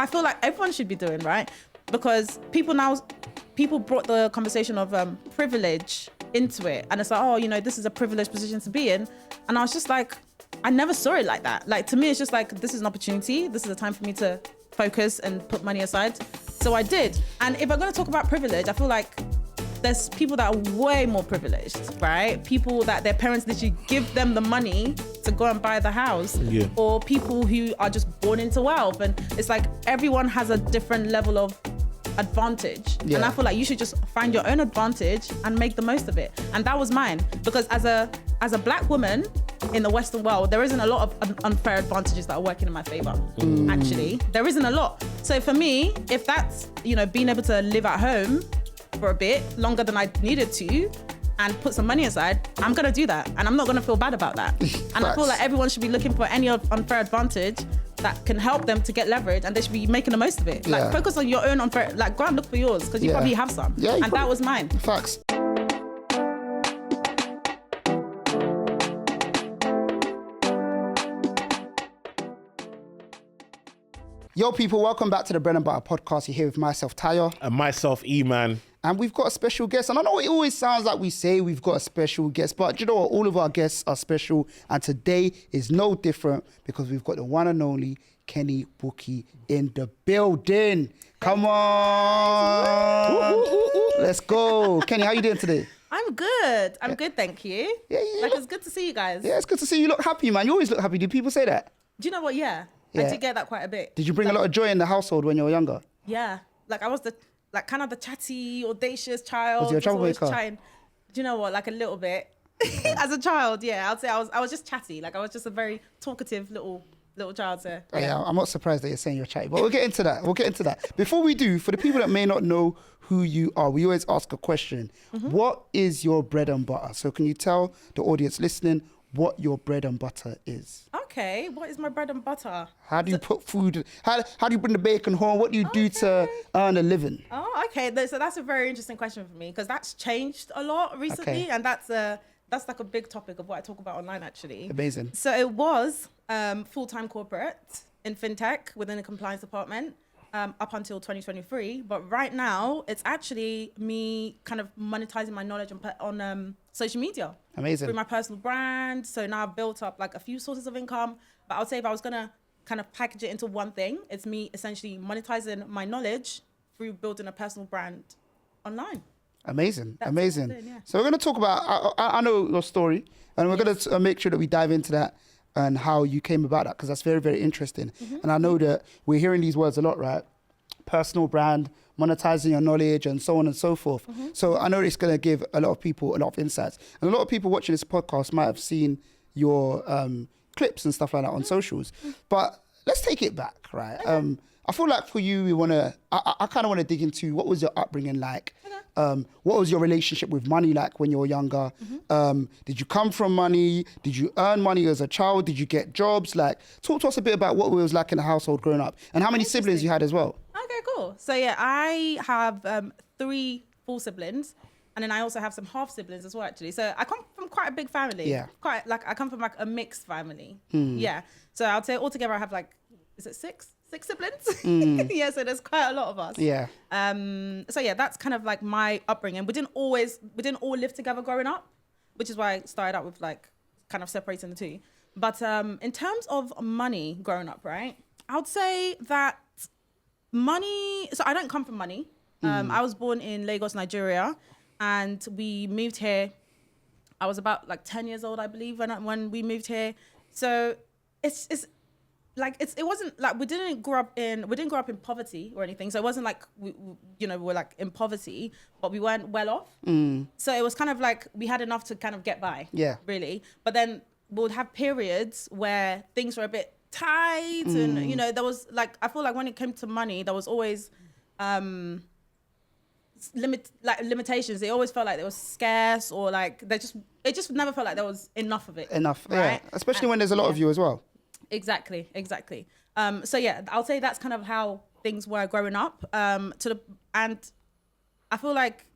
I feel like everyone should be doing, right? Because people brought the conversation of privilege into it, and it's like, oh, you know, this is a privileged position to be in, and I was just like, I never saw it like that. Like, to me, it's just like, this is an opportunity. This is a time for me to focus and put money aside. So I did. And if I'm going to talk about privilege, I feel like there's people that are way more privileged, right? People that their parents literally give them the money to go and buy the house, or people who are just born into wealth. And it's like, everyone has a different level of advantage. And I feel like you should just find your own advantage and make the most of it. And that was mine, because as a black woman in the Western world, there isn't a lot of unfair advantages that are working in my favor. Actually, there isn't a lot. So for me, if that's, you know, being able to live at home for a bit longer than I needed to and put some money aside, I'm gonna do that, and I'm not gonna feel bad about that. And I feel like everyone should be looking for any unfair advantage that can help them to get leverage, and they should be making the most of it. Like, focus on your own unfair, like, go and look for yours, because you probably have some. And that was mine. Facts. Yo, people, welcome back to the Bread and Butter podcast. You're here with myself, Tayo. And myself, E-Man. And we've got a special guest. And I know it always sounds like we say we've got a special guest, but you know what? All of our guests are special. And today is no different, because we've got the one and only Kennie Bukky in the building. Come on. Let's go. Kennie, how you doing today? I'm good. I'm good, thank you. Like, it's good to see you guys. Yeah, it's good to see you look happy, man. You always look happy. Do people say that? Do you know what? Yeah. I did get that quite a bit. Did you bring a lot of joy in the household when you were younger? Yeah. Like, I was kind of the chatty, audacious child. Was you a troublemaker? Do you know what? Like, a little bit. As a child, yeah. I'd say I was just chatty. Like, I was just a very talkative little child there. Yeah, I'm not surprised that you're saying you're chatty, but we'll get into that. Before we do, for the people that may not know who you are, we always ask a question. What is your bread and butter? So can you tell the audience listening what your bread and butter is? Okay, what is my bread and butter? How do you put food, how do you bring the bacon home? What do you do to earn a living? Oh, okay. So that's a very interesting question for me, because that's changed a lot recently. And that's like a big topic of what I talk about online, actually. Amazing. So it was full-time corporate in fintech within the compliance department up until 2023. But right now, it's actually me kind of monetizing my knowledge on social media. Amazing. Through my personal brand. So now I've built up like a few sources of income. But I would say if I was going to kind of package it into one thing, it's me essentially monetizing my knowledge through building a personal brand online. Amazing. That's Amazing. what I'm doing, yeah. So we're going to talk about, I know your story, and we're going to make sure that we dive into that and how you came about that, because that's very, very interesting. And I know that we're hearing these words a lot, right? Personal brand, monetizing your knowledge, and so on and so forth. So I know it's going to give a lot of people a lot of insights. And a lot of people watching this podcast might have seen your clips and stuff like that on socials. But let's take it back, right? I feel like for you, I kind of want to dig into what was your upbringing like? What was your relationship with money like when you were younger? Did you come from money? Did you earn money as a child? Did you get jobs? Like, talk to us a bit about what it was like in the household growing up, and how many siblings you had as well. Okay, cool. So yeah, I have 3 full siblings, and then I also have some half siblings as well, actually. So I come from quite a big family. Yeah. I come from like a mixed family. Yeah. So I'd say altogether I have like, is it 6 siblings? Yeah, so there's quite a lot of us. Yeah. So yeah, that's kind of like my upbringing. We didn't all live together growing up, which is why I started out with like kind of separating the two. But in terms of money growing up, right, I would say that money, so I don't come from money. I was born in Lagos, Nigeria, and we moved here. I was about like 10 years old, I believe, when we moved here. So it's like it wasn't like we didn't grow up in poverty or anything. So it wasn't like we were like in poverty, but we weren't well off. So it was kind of like we had enough to kind of get by. Yeah, really. But then we would have periods where things were a bit tight, and there was like, I feel like when it came to money, there was always limitations. They always felt like they was scarce, or like it just never felt like there was enough of it. Enough, right? Yeah. Especially when there's a lot of you as well. Exactly. So yeah, I'll say that's kind of how things were growing up. And I feel like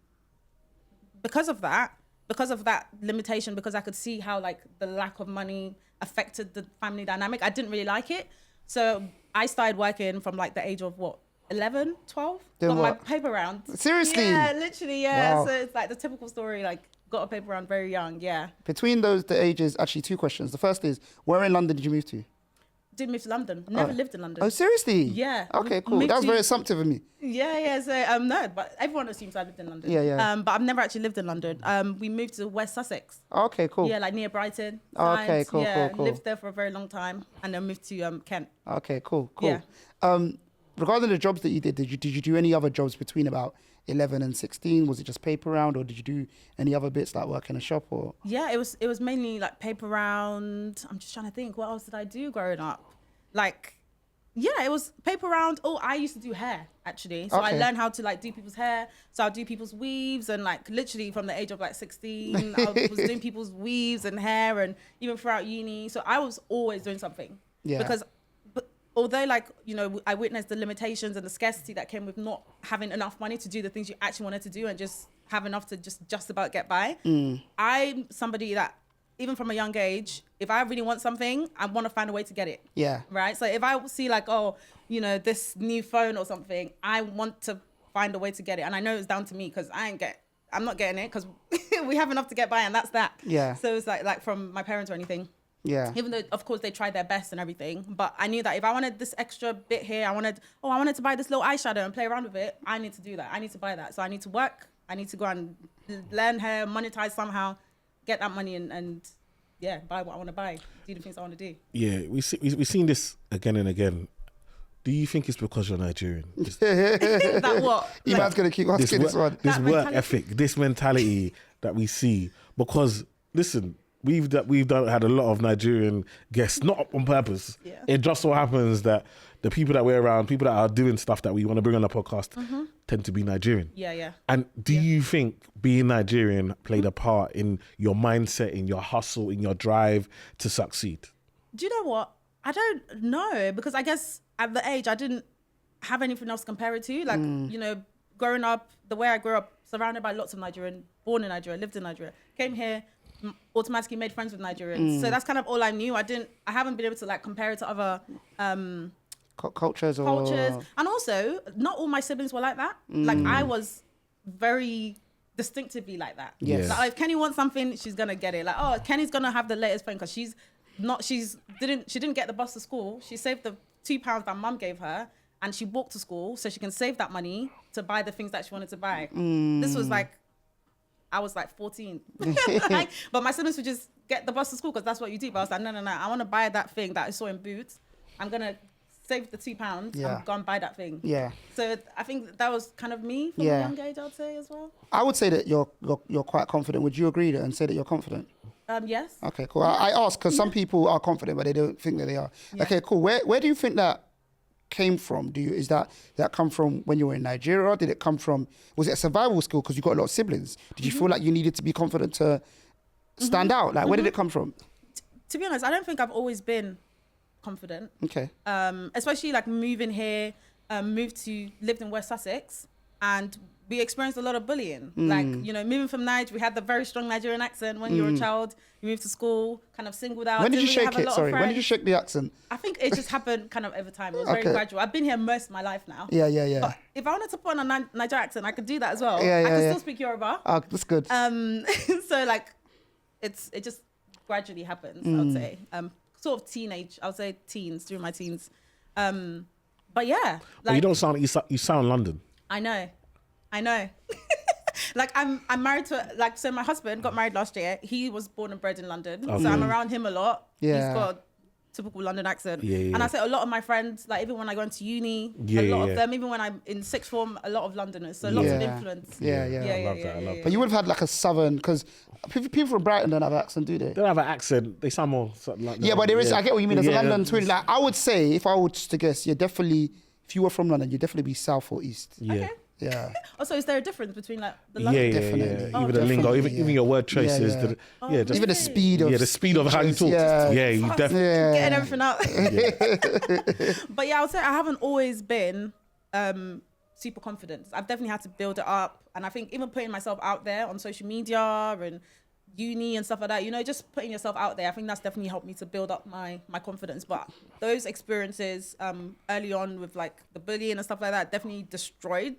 because of that limitation, because I could see how like the lack of money affected the family dynamic, I didn't really like it. So I started working from like the age of 11, 12? Doing Got my what? paper round. Seriously? Yeah, literally, yeah. Wow. So it's like the typical story, like got a paper round very young, yeah. Between the ages, actually 2 questions. The first is, where in London did you move to? Did move to London. Never lived in London. Oh, seriously? Yeah. Okay, cool. Moved That was to- very assumptive of me. Yeah. So no, but everyone assumes I lived in London. Yeah. But I've never actually lived in London. We moved to West Sussex. Okay, cool. Yeah, like near Brighton. Okay, sides. cool, Yeah, cool. lived there for a very long time, and then moved to Kent. Okay, cool. Yeah. Regarding the jobs that you did you do any other jobs between about 11 and 16? Was it just paper round, or did you do any other bits like work in a shop or? Yeah, it was mainly like paper round. I'm just trying to think, what else did I do growing up? Like, yeah, it was paper round. Oh, I used to do hair actually. So I Okay. learned how to like do people's hair. So I'll do people's weaves, and like literally from the age of like 16, I was doing people's weaves and hair, and even throughout uni. So I was always doing something. Yeah. Because although like, you know, I witnessed the limitations and the scarcity that came with not having enough money to do the things you actually wanted to do and just have enough to just about get by. I'm somebody that, even from a young age, if I really want something, I want to find a way to get it. Yeah. Right. So if I see like, oh, you know, this new phone or something, I want to find a way to get it. And I know it's down to me because I'm not getting it because we have enough to get by, and that's that. Yeah. So it's like from my parents or anything. Yeah. Even though, of course, they tried their best and everything, but I knew that if I wanted this extra bit here, I wanted to buy this little eyeshadow and play around with it. I need to do that. I need to buy that. So I need to work. I need to go and learn hair, monetize somehow, get that money, and yeah, buy what I want to buy, do the things I want to do. Yeah, we've seen this again and again. Do you think it's because you're Nigerian? That what? Iman's going to keep asking this one. This That work mentality? ethic, this mentality that we see. Because listen, we've had a lot of Nigerian guests, not on purpose. Yeah. It just so happens that the people that we're around, people that are doing stuff that we want to bring on the podcast, tend to be Nigerian. Yeah. And do you think being Nigerian played a part in your mindset, in your hustle, in your drive to succeed? Do you know what? I don't know, because I guess at the age I didn't have anything else to compare it to. Like, you know, growing up, the way I grew up, surrounded by lots of Nigerian, born in Nigeria, lived in Nigeria, came here, automatically made friends with Nigerians. So that's kind of all I knew. I haven't been able to like compare it to other Cultures or cultures. And also, not all my siblings were like that. Like, I was very distinctively like that. Yes. Like, if Kenny wants something, she's gonna get it. Like, oh, Kenny's gonna have the latest phone because she didn't get the bus to school. She saved the £2 that mum gave her, and she walked to school so she can save that money to buy the things that she wanted to buy. This was like, I was like 14. Like, but my siblings would just get the bus to school because that's what you do. But I was like, no, I want to buy that thing that I saw in Boots. I'm gonna save the £2 Yeah. and go and buy that thing. Yeah. So I think that was kind of me from Yeah. a young age, I'd say as well. I would say that you're quite confident. Would you agree and say that you're confident? Yes. Okay, cool. I ask because some people are confident, but they don't think that they are. Yeah. Okay, cool. Where do you think that came from? Is that come from when you were in Nigeria? Did it come from, was it a survival skill because you got a lot of siblings? Did you feel like you needed to be confident to stand out? Like, where did it come from? To be honest, I don't think I've always been confident. Okay. Especially like moving here, lived in West Sussex, and we experienced a lot of bullying. Like, you know, moving from Niger, we had the very strong Nigerian accent. When you were a child, you moved to school, kind of singled out. When did you didn't really shake have a it? lot of Sorry, when did you friends. shake the accent? I think it just happened kind of over time. It was very Okay. gradual. I've been here most of my life now. Yeah. But if I wanted to put on a Niger accent, I could do that as well. Yeah, I can yeah. still speak Yoruba. Oh, that's good. So like, it just gradually happens, I would say. Sort of teenage, I would say teens, during my teens. But yeah. But you don't sound, you sound London. I know. Like I'm married to, like, so my husband got married last year. He was born and bred in London. Okay. So I'm around him a lot. Yeah. He's got a typical London accent. Yeah. And I say a lot of my friends, like even when I go into uni, Yeah, a lot yeah. of them, even when I'm in sixth form, a lot of Londoners. So lots of Yeah. influence. Yeah. I love that. I love But you would have had like a southern, because people from Brighton don't have an accent, do they? They don't have an accent. They sound more like Yeah, but there is. I get what you mean. There's a Yeah. London twin. Like, I would say, if I was to guess, you're definitely, if you were from London, you'd definitely be south or east. Yeah. Okay. Yeah. Also, is there a difference between like the Yeah, London? yeah, Definitely. yeah. Oh, Even the lingo, definitely, even your word choices. Yeah, yeah. Just Even the speed of the speed of how you talk. Yeah. You definitely. Yeah. Getting everything out. But yeah, I would say I haven't always been super confident. I've definitely had to build it up. And I think even putting myself out there on social media and uni and stuff like that, you know, just putting yourself out there, I think that's definitely helped me to build up my confidence. But those experiences early on with like the bullying and stuff like that definitely destroyed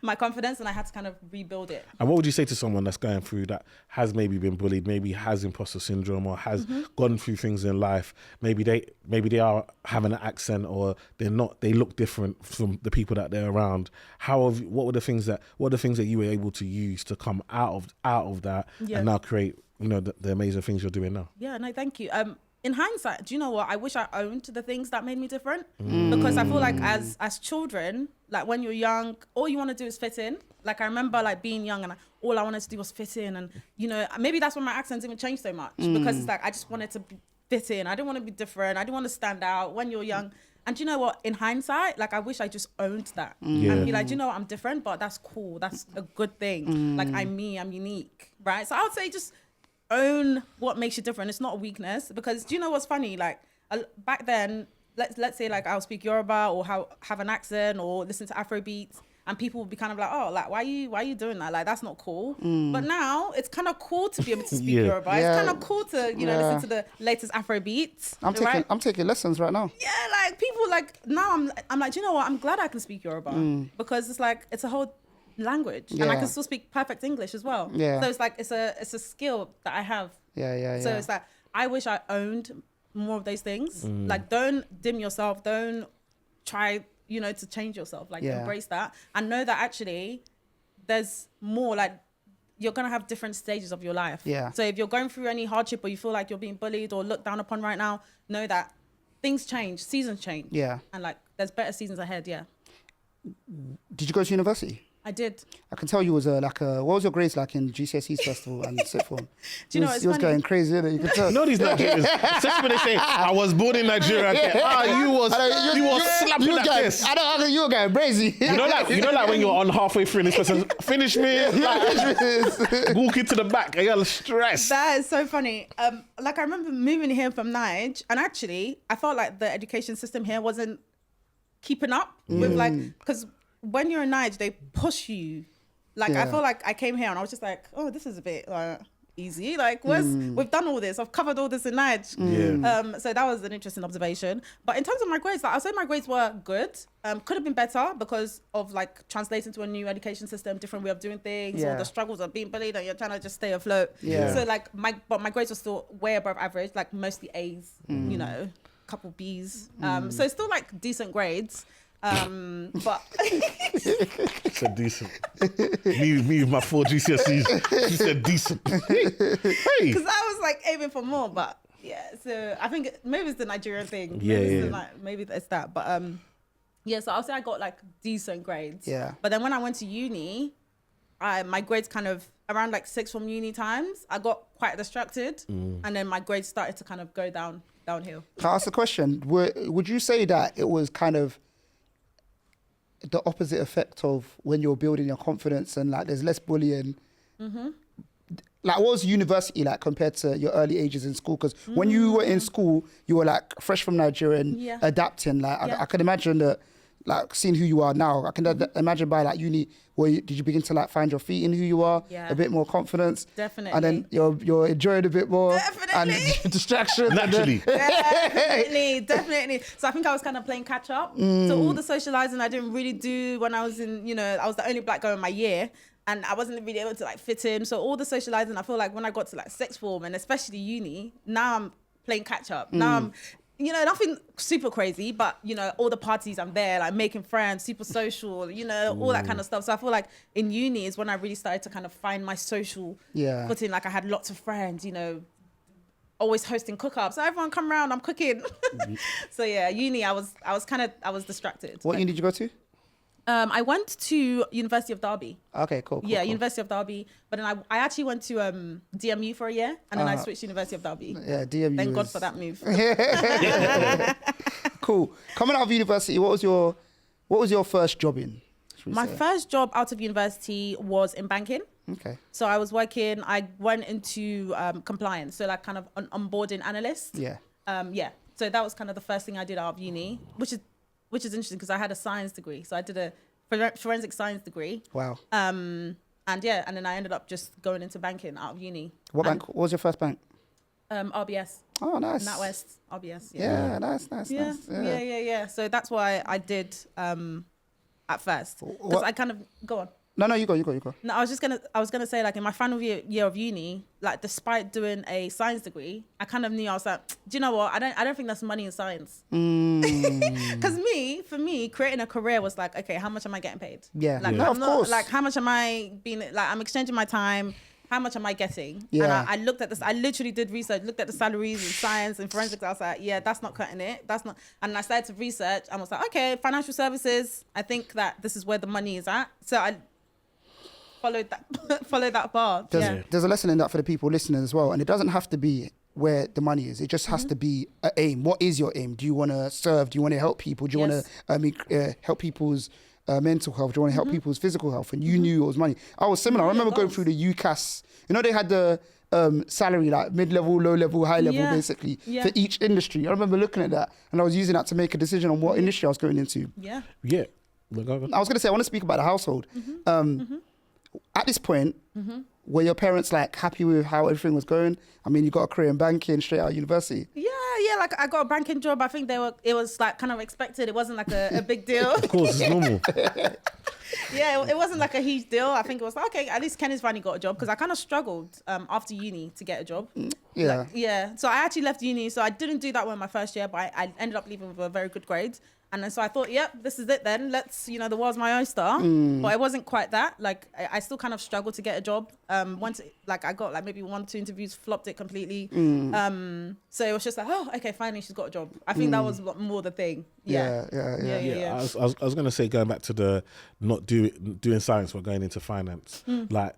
my confidence, and I had to kind of rebuild it. And what would you say to someone that's going through that, has maybe been bullied, maybe has imposter syndrome, or has gone through things in life? Maybe they are having an accent, or they're not. They look different from the people that they're around. What are the things that you were able to use to come out of that, and now create, you know, the amazing things you're doing now? Yeah, no, thank you. In hindsight, do you know what? I wish I owned the things that made me different, because I feel like as children, like when you're young, all you want to do is fit in. Like I remember like being young and all I wanted to do was fit in, and you know, maybe that's when my accent didn't change so much, because it's like I just wanted to fit in. I didn't want to be different. I didn't want to stand out when you're young. And do you know what? In hindsight, like I wish I just owned that and be like, do you know what? I'm different, but that's cool. That's a good thing. Like I'm me. I'm unique, right? So I would say just own what makes you different. It's not a weakness, because do you know what's funny? Like back then, let's say like I'll speak Yoruba or have an accent or listen to Afro beats, and people would be kind of like, oh, like why are you doing that? Like that's not cool. But now it's kind of cool to be able to speak Yoruba. It's kind of cool to listen to the latest Afro beats. I'm taking lessons right now. Yeah, like people like now I'm like, do you know what? I'm glad I can speak Yoruba, because it's like it's a whole language, and I can still speak perfect English as well. Yeah. So it's like it's a skill that I have. Yeah. So it's like I wish I owned more of those things. Like don't dim yourself. Don't try, you know, to change yourself. Like embrace that and know that actually there's more. Like you're gonna have different stages of your life. Yeah. So if you're going through any hardship, or you feel like you're being bullied or looked down upon right now, know that things change, seasons change. Yeah. And like there's better seasons ahead. Yeah. Did you go to university? I did. I can tell you was what was your grades like in GCSEs festival and sixth form? Do you know, it's you was funny. going crazy, innit? You could tell. No, these Nigerians, especially when they say, I was born in Nigeria. You was slapping like this. I don't, you were going crazy. You know, like when you're on halfway through and this person, finish me, like, walk into the back and you're stressed. That is so funny. Like I remember moving here from Nige, and actually I felt like the education system here wasn't keeping up with like, because when you're in Nige, they push you. Like I feel like I came here and I was just like, oh, this is a bit easy. Like we've done all this. I've covered all this in Nige. So that was an interesting observation. But in terms of my grades, like, I'll say my grades were good. Could have been better because of like translating to a new education system, different way of doing things, or the struggles of being bullied and you're trying to just stay afloat. So like my grades were still way above average, like mostly A's, you know, couple B's. So it's still like decent grades. But She said decent. me with my 4 GCSEs. She said decent. Hey, because I was like aiming for more, but yeah. So I think maybe it's the Nigerian thing. Maybe it's that. But so I'll say I got like decent grades. Yeah. But then when I went to uni, my grades kind of around like sixth form uni times, I got quite distracted, and then my grades started to kind of go downhill. Can I ask a question? Would you say that it was kind of the opposite effect of when you're building your confidence and like there's less bullying? Like what was university like compared to your early ages in school? Because when you were in school, you were like fresh from Nigeria and adapting. Like I can imagine that, like seeing who you are now, I can imagine by like uni, did you begin to like find your feet in who you are? A bit more confidence? Definitely. And then you're enjoying a bit more. Definitely. And distraction. naturally. Definitely. So I think I was kind of playing catch up. So all the socializing I didn't really do when I was in, you know, I was the only black girl in my year. And I wasn't really able to like fit in. So all the socializing, I feel like when I got to like sixth form and especially uni, now I'm playing catch up. Now I'm, you know, nothing super crazy, but you know, all the parties I'm there, like making friends, super social, you know, all that kind of stuff. So I feel like in uni is when I really started to kind of find my social footing. Like I had lots of friends, you know, always hosting cook-ups. So everyone come around, I'm cooking. So yeah, uni, I was distracted. What uni did you go to? I went to University of Derby. Okay, cool. University of Derby. But then I actually went to DMU for a year, and then I switched to University of Derby. Yeah, DMU. Thank God for that move. Cool. Coming out of university, what was your first job in? My first job out of university was in banking. Okay. So I was working. I went into compliance, so like kind of an onboarding analyst. Yeah. So that was kind of the first thing I did out of uni, which is interesting because I had a science degree. So I did a forensic science degree. Wow. And And yeah, and then I ended up just going into banking out of uni. What bank? What was your first bank? RBS. Oh, nice. NatWest, RBS. Yeah, nice. Yeah. So that's why I did at first. Because I kind of go on. No, you go. No, I was gonna say, like, in my final year of uni, like, despite doing a science degree, I kind of knew, I was like, do you know what? I don't think there's money in science. Because for me, creating a career was like, okay, how much am I getting paid? Yeah, like, of course. Like, how much am I being, like, I'm exchanging my time. How much am I getting? Yeah. And I looked at this. I literally did research, looked at the salaries in science and forensics. I was like, yeah, that's not cutting it. That's not. And I started to research and was like, okay, financial services. I think that this is where the money is at. So I followed that path. There's a lesson in that for the people listening as well. And it doesn't have to be where the money is. It just has to be an aim. What is your aim? Do you want to serve? Do you want to help people? Do you want to help people's mental health? Do you want to help people's physical health? And you knew it was money. I was similar. I remember going through the UCAS. You know, they had the salary, like mid-level, low-level, high-level, basically, for each industry. I remember looking at that, and I was using that to make a decision on what industry I was going into. Yeah. I was going to say, I want to speak about the household. At this point, were your parents like happy with how everything was going? I mean, you got a career in banking straight out of university. Yeah, like, I got a banking job. I think it was like kind of expected. It wasn't like a big deal. Of course, it's normal. Yeah, it wasn't like a huge deal. I think it was like, okay, at least Kenny's finally got a job, because I kind of struggled after uni to get a job. Yeah. So I actually left uni. So I didn't do that well in my first year, but I ended up leaving with a very good grade. And then so I thought, yep, this is it then. Let's, the world's my oyster. But it wasn't quite that. Like, I still kind of struggled to get a job. Once, like, I got like maybe 1-2 interviews, flopped it completely. So it was just like, oh, okay, finally she's got a job. I think that was more the thing. Yeah. I was going to say, going back to the not doing science but going into finance, like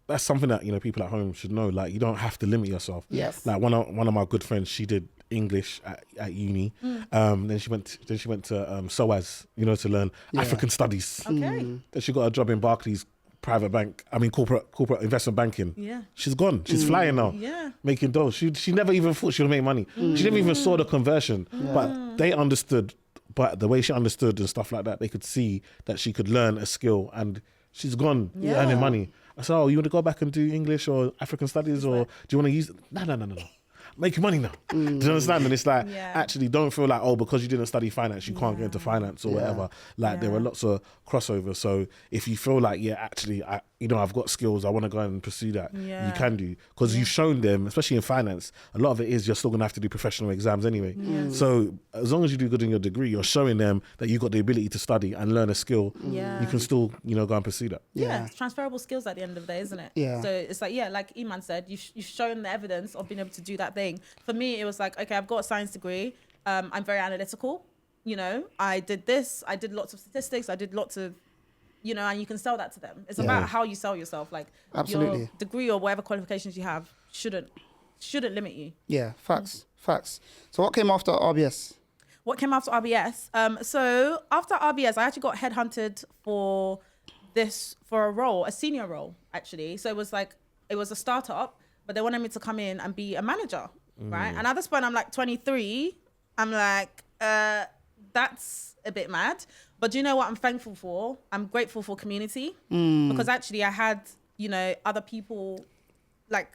that's something that people at home should know. Like, you don't have to limit yourself. Yes. Like, one of my good friends, she did English at uni. Then she went to SOAS, to learn African studies. Okay. Then she got a job in Barclays private bank. I mean, corporate investment banking. Yeah. She's gone. She's flying now. Yeah. Making dough. She never even thought she would make money. She never even saw the conversion. But they understood. But the way she understood and stuff like that, they could see that she could learn a skill, and she's gone earning money. I said, oh, you want to go back and do English or African studies, or do you want to use it? No. Making money now. Do you understand? And it's like, actually, don't feel like, oh, because you didn't study finance, you can't get into finance or whatever. Like, there are lots of crossovers. So if you feel like, actually, I've got skills, I want to go and pursue that, you can do. Because you've shown them, especially in finance, a lot of it is you're still going to have to do professional exams anyway. So as long as you do good in your degree, you're showing them that you've got the ability to study and learn a skill. You can still, go and pursue that. Yeah, it's transferable skills at the end of the day, isn't it? Yeah. So it's like, like Iman said, you've shown the evidence of being able to do that thing. For me, it was like, okay, I've got a science degree. I'm very analytical. I did this. I did lots of statistics. I did lots of, and you can sell that to them. It's about how you sell yourself. Like, absolutely, your degree or whatever qualifications you have shouldn't limit you. Yeah, facts. So what came after RBS? What came after RBS? So after RBS, I actually got headhunted for a role, a senior role, actually. So it was a startup, but they wanted me to come in and be a manager, right? And at this point, I'm like 23. I'm like, that's a bit mad. But do you know what I'm thankful for? I'm grateful for community, because actually I had, other people, like,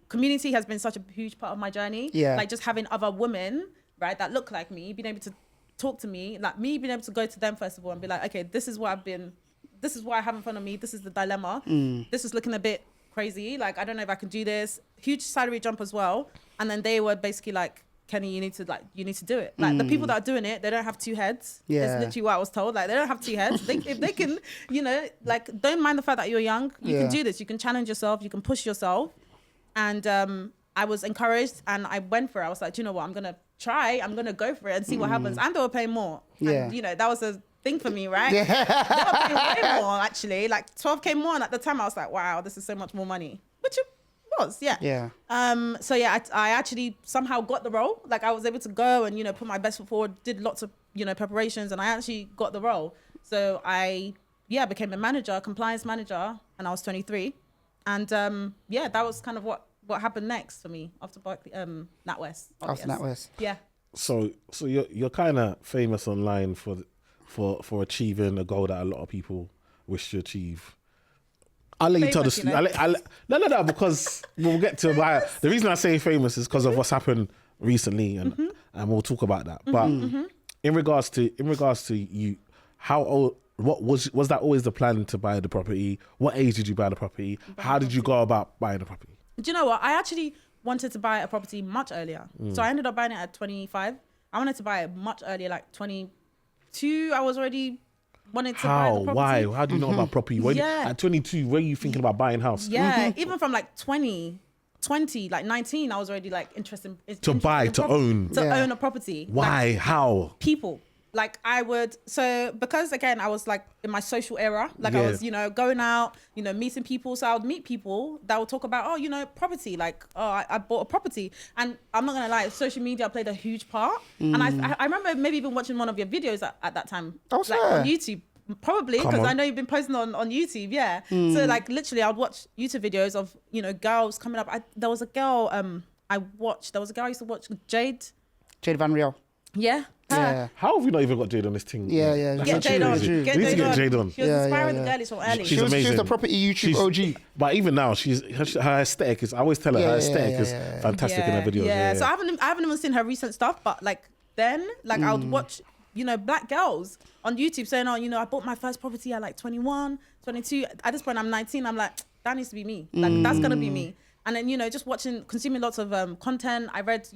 community has been such a huge part of my journey. Yeah. Like, just having other women, right, that look like me, being able to talk to me, like me being able to go to them first of all and be like, okay, this is what I have in front of me. This is the dilemma. This is looking a bit crazy. Like, I don't know if I can do this. Huge salary jump as well. And then they were basically like, Kenny, you need to do it. Like, the people that are doing it, they don't have two heads. Yeah. It's literally what I was told. Like, they don't have two heads. If they can, like, don't mind the fact that you're young. You can do this. You can challenge yourself. You can push yourself. And I was encouraged, and I went for it. I was like, do you know what? I'm going to try. I'm going to go for it and see what happens. And they were paying more. Yeah. And, that was a thing for me, right? They were paying way more, actually. Like, 12K more. And at the time, I was like, wow, this is so much more money. Which it was, yeah. So I actually somehow got the role. Like, I was able to go and put my best foot forward, did lots of preparations, and I actually got the role. So I became a manager, a compliance manager, and I was 23. And that was kind of what happened next for me after NatWest. After NatWest, yeah. So you're kind of famous online for achieving a goal that a lot of people wish to achieve. I'll let you tell the famous, story. No, because we'll get to the reason I say famous is because of what's happened recently, and we'll talk about that. But in regards to you, how old? What was that always the plan to buy the property? What age did you buy the property? How did you go about buying the property? Do you know what? I actually wanted to buy a property much earlier. So I ended up buying it at 25. I wanted to buy it much earlier, like 22. I was already wanted to buy the property. Why? How do you know about property? At 22, where are you thinking about buying house? Yeah, even from like 20, like 19, I was already like interested in own a property. Why? Like, how? People. Like I would, so because again, I was like in my social era, like I was, going out, meeting people. So I would meet people that would talk about, property, like, I bought a property. And I'm not gonna lie, social media played a huge part. And I remember maybe even watching one of your videos at that time, on YouTube, probably, because I know you've been posting on YouTube, yeah. So like literally I would watch YouTube videos of, girls coming up. There was a girl I used to watch, Jade Van Riel. Yeah. Yeah. How have we not even got Jade on this thing? Get Jade on. We need to get Jade on. She was inspiring the girlies from early. She's amazing. She's the property YouTube OG. But even now, her aesthetic is. I always tell her her aesthetic is fantastic in her videos. Yeah. So I haven't even seen her recent stuff, but like then, like I would watch, black girls on YouTube saying, I bought my first property at like 21, 22. At this point, I'm 19. I'm like, that needs to be me. Like that's gonna be me. And then just consuming lots of content. I read,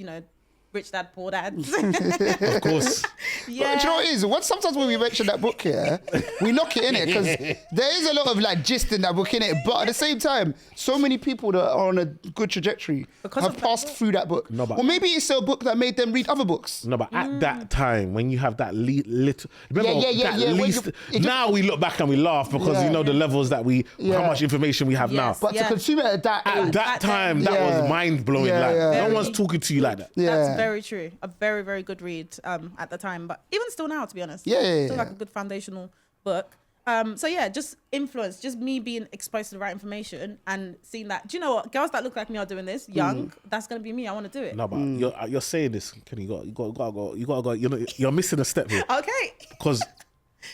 Rich Dad, Poor Dad. Of course. Yeah. But do you know what it is? Sometimes when we mention that book here, we knock it in it because there is a lot of like gist in that book in it. But at the same time, so many people that are on a good trajectory have passed through that book. No, but or maybe it's a book that made them read other books. No, but at that time, when you have that little, remember now we look back and we laugh because the levels that how much information we have now. But to consume it at that time, that was mind blowing. No one's talking to you like that. That's very true. A very, very good read at the time, but even still now, to be honest, still like a good foundational book. So yeah, just influence, just me being exposed to the right information and seeing that. Do you know what? Girls that look like me are doing this young. That's gonna be me. I want to do it. No, but you're saying this, Kenny. You gotta go. You're missing a step here. Okay. Because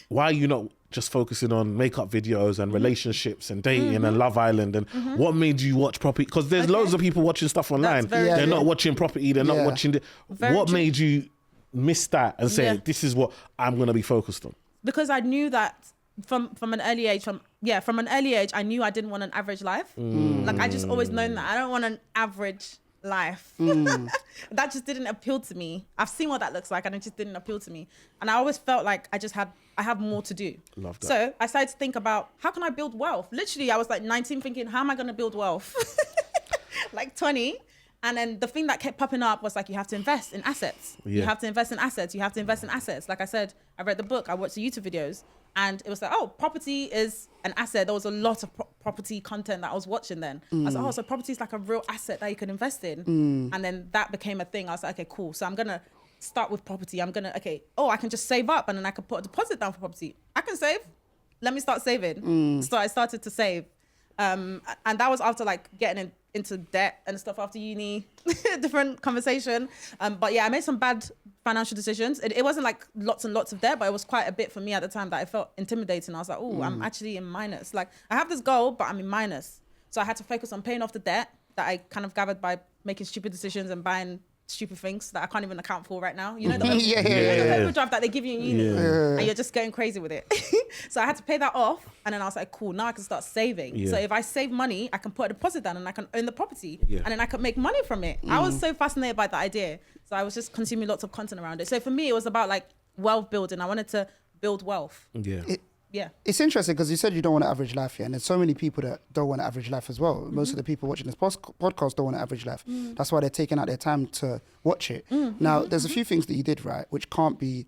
why are you not just focusing on makeup videos and relationships and dating and Love Island and what made you watch property? Because there's loads of people watching stuff online. They're not watching property. They're not watching. What made you miss that and say this is what I'm gonna be focused on? Because I knew that from an early age. I knew I didn't want an average life. Like I just always known that I don't want an average life. That just didn't appeal to me. I've seen what that looks like and it just didn't appeal to me. And I always felt like I have more to do. Love that. So I started to think about how can I build wealth? Literally, I was like 19 thinking, how am I going to build wealth? Like 20. And then the thing that kept popping up was like, you have to invest in assets. You have to invest in assets. You have to invest in assets. Like I said, I read the book, I watched the YouTube videos, and it was like, oh, property is an asset. There was a lot of property content that I was watching then. I was like, oh, so property is like a real asset that you can invest in. And then that became a thing. I was like, okay, cool. So I'm going to start with property. I can just save up and then I can put a deposit down for property. I can save. Let me start saving. So I started to save. And that was after like getting into debt and stuff after uni, different conversation. But yeah, I made some bad financial decisions. It wasn't like lots and lots of debt, but it was quite a bit for me at the time that I felt intimidating. I was like, oh, I'm actually in minus. Like I have this goal, but I'm in minus. So I had to focus on paying off the debt that I kind of gathered by making stupid decisions and buying stupid things that I can't even account for right now. You know the overdrive that they give you in uni, and you're just going crazy with it. So I had to pay that off, and then I was like, cool, now I can start saving. So if I save money, I can put a deposit down and I can own the property, and then I can make money from it. I was so fascinated by the idea. So I was just consuming lots of content around it. So for me, it was about like wealth building. I wanted to build wealth. It's interesting because you said you don't want an average life, and there's so many people that don't want an average life as well. Most of the people watching this podcast don't want an average life. That's why they're taking out their time to watch it. Now, there's a few things that you did right, which can't be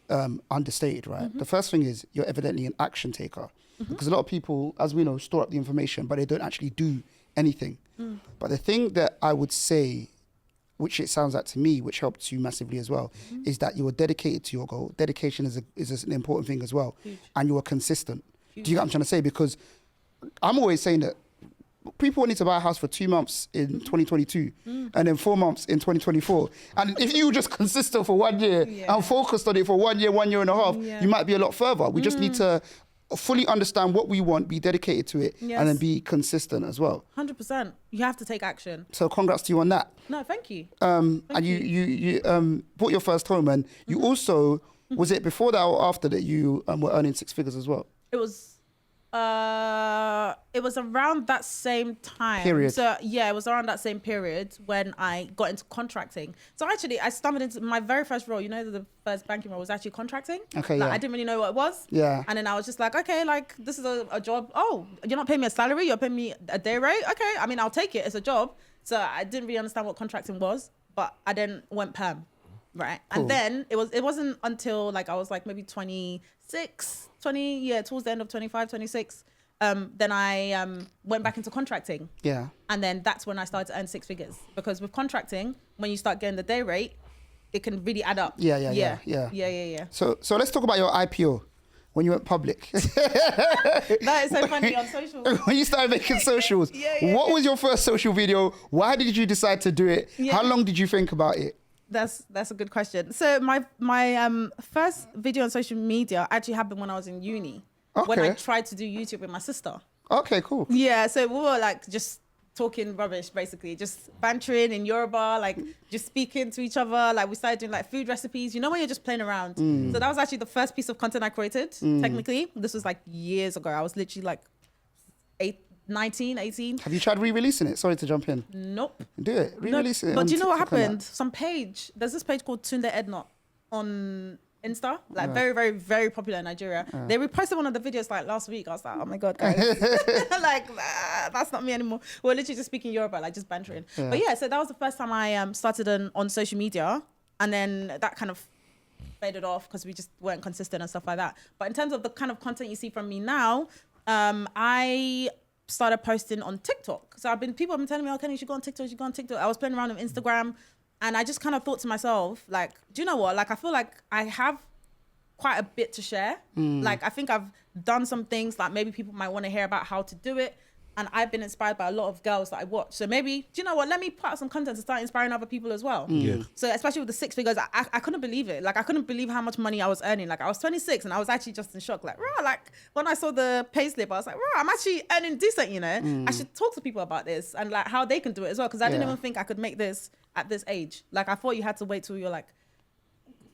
understated, right? The first thing is you're evidently an action taker, because a lot of people, as we know, store up the information, but they don't actually do anything. But the thing that I would say, which it sounds like to me, which helped you massively as well, is that you were dedicated to your goal. Dedication is an important thing as well. And you were consistent. Do you get what I'm trying to say? Because I'm always saying that people need to buy a house for 2 months in 2022 and then 4 months in 2024. And if you were just consistent for 1 year and focused on it for 1 year, 1.5 years, you might be a lot further. We just need to fully understand what we want, be dedicated to it, Yes. and then be consistent as well. 100%. You have to take action. So congrats to you on that. No, thank you. And you bought your first home, and you also, was it before that or after that you were earning 6 figures as well? It was around that same time. Period. So yeah, it was around that same period when I got into contracting. So actually, I stumbled into my very first role. You know, the first banking role was actually contracting. Okay, like, yeah. I didn't really know what it was. Yeah. And then I was just like, okay, like this is a job. Oh, you're not paying me a salary. You're paying me a day rate. Okay, I mean, I'll take it. It's a job. So I didn't really understand what contracting was, but I then went perm. Right. Cool. And then it wasn't until like I was like maybe 26, 20, yeah, towards the end of 25, 26. Then I went back into contracting. Yeah. And then that's when I started to earn 6 figures. Because with contracting, when you start getting the day rate, it can really add up. Yeah. So let's talk about your IPO when you went public. That is so funny on social. When you started making socials, what was your first social video? Why did you decide to do it? Yeah. How long did you think about it? That's a good question. So my first video on social media actually happened when I was in uni. When I Okay. tried to do YouTube with my sister. Okay, cool. Yeah, so we were like just talking rubbish, basically, just bantering in Yoruba, like just speaking to each other. Like we started doing like food recipes, you know, when you're just playing around. So that was actually the first piece of content I created, technically. This was like years ago. I was literally like 19, 18. Have you tried re-releasing it? Sorry to jump in. Nope. Do it. Re-release it. But on do you know what TikTok and happened? There's this page called Tunde Ednot on Insta, like very, very, very popular in Nigeria. They reposted one of the videos like last week. I was like, oh my God, guys. Like, that's not me anymore. We're literally just speaking Yoruba, like just bantering. But yeah, so that was the first time I started on social media. And then that kind of faded off because we just weren't consistent and stuff like that. But in terms of the kind of content you see from me now, I started posting on TikTok. So people have been telling me, oh, Kenny, you should go on TikTok, you should go on TikTok. I was playing around with Instagram. And I just kind of thought to myself, like, do you know what? Like, I feel like I have quite a bit to share. Like, I think I've done some things that maybe people might want to hear about how to do it. And I've been inspired by a lot of girls that I watch. So maybe, do you know what? Let me put out some content to start inspiring other people as well. Yeah. So especially with the 6 figures, I couldn't believe it. Like, I couldn't believe how much money I was earning. Like, I was 26 and I was actually just in shock. Like, rah, like when I saw the pay slip, I was like, rah, I'm actually earning decent, you know? I should talk to people about this and like how they can do it as well. Because I didn't even think I could make this at this age. Like, I thought you had to wait till you're like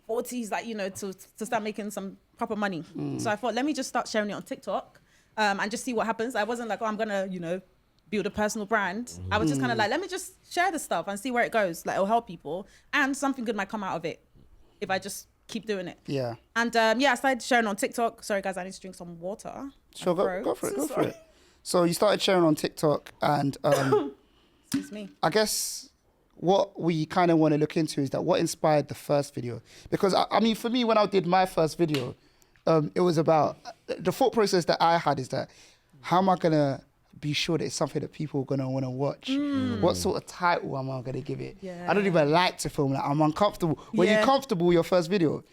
40s, like, you know, to start making some proper money. So I thought, let me just start sharing it on TikTok and just see what happens. I wasn't like, oh, I'm going to, you know, build a personal brand. I was just kind of like, let me just share the stuff and see where it goes. Like, it'll help people and something good might come out of it if I just keep doing it. Yeah. And I started sharing on TikTok. Sorry guys, I need to drink some water. Sure, go for it. So you started sharing on TikTok and Excuse me. I guess what we kind of want to look into is that what inspired the first video? Because I mean, for me, when I did my first video, it was about, the thought process that I had is that, how am I going to be sure that it's something that people are going to want to watch? What sort of title am I going to give it? I don't even like to film, like I'm uncomfortable. Were you comfortable with your first video?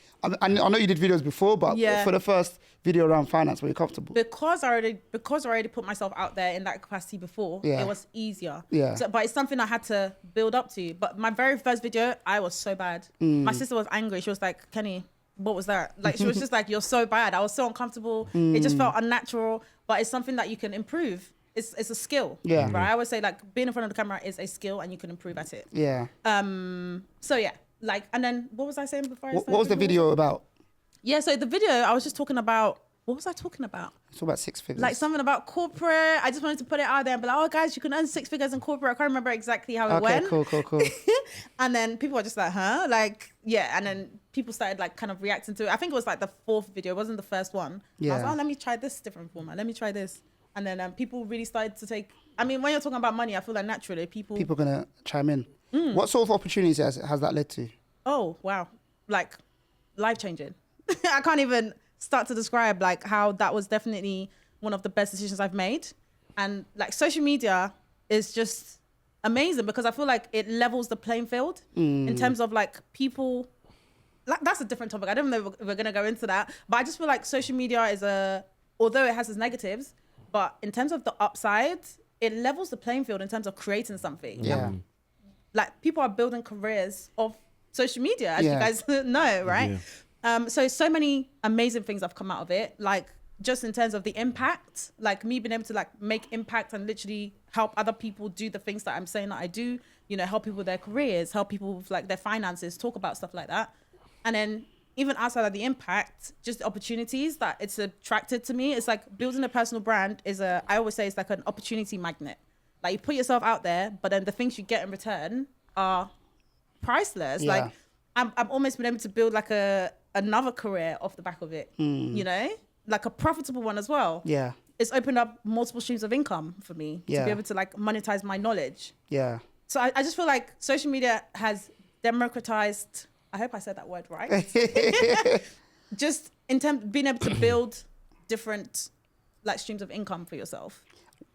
I know you did videos before, but for the first video around finance, were you comfortable? Because I already put myself out there in that capacity before, it was easier. So, but it's something I had to build up to. But my very first video, I was so bad. My sister was angry. She was like, Kenny, what was that? Like, she was just like, you're so bad. I was so uncomfortable. It just felt unnatural, but it's something that you can improve. It's a skill. Right. I always say, like, being in front of the camera is a skill and you can improve at it. So yeah, like, and then what was I saying before? What was the video about? Yeah, so the video, I was just talking about, what was I talking about? It's all about 6 figures. Like something about corporate. I just wanted to put it out there and be like, oh guys, you can earn 6 figures in corporate. I can't remember exactly how it went. Okay, cool. And then people were just like, huh? Like, yeah. And then people started like kind of reacting to it. I think it was like the 4th video. It wasn't the first one. I was like, oh, let me try this different format. Let me try this. And then people really started to take, I mean, when you're talking about money, I feel like naturally people are going to chime in. What sort of opportunities has that led to? Oh, wow. Like, life-changing. I can't even start to describe like how that was definitely one of the best decisions I've made. And like social media is just amazing because I feel like it levels the playing field in terms of like people, like that's a different topic. I don't know if we're going to go into that, but I just feel like social media is although it has its negatives, but in terms of the upside, it levels the playing field in terms of creating something. Yeah. Like people are building careers off social media, as you guys know, right? So many amazing things have come out of it. Like just in terms of the impact, like me being able to like make impact and literally help other people do the things that I'm saying that I do, you know, help people with their careers, help people with like their finances, talk about stuff like that. And then even outside of the impact, just the opportunities that it's attracted to me. It's like building a personal brand I always say it's like an opportunity magnet. Like you put yourself out there, but then the things you get in return are priceless. Yeah. Like I've almost been able to build like another career off the back of it, you know, like a profitable one as well. Yeah. It's opened up multiple streams of income for me to be able to like monetize my knowledge. Yeah. So I just feel like social media has democratized, I hope I said that word right. Just in terms of being able to build different like streams of income for yourself.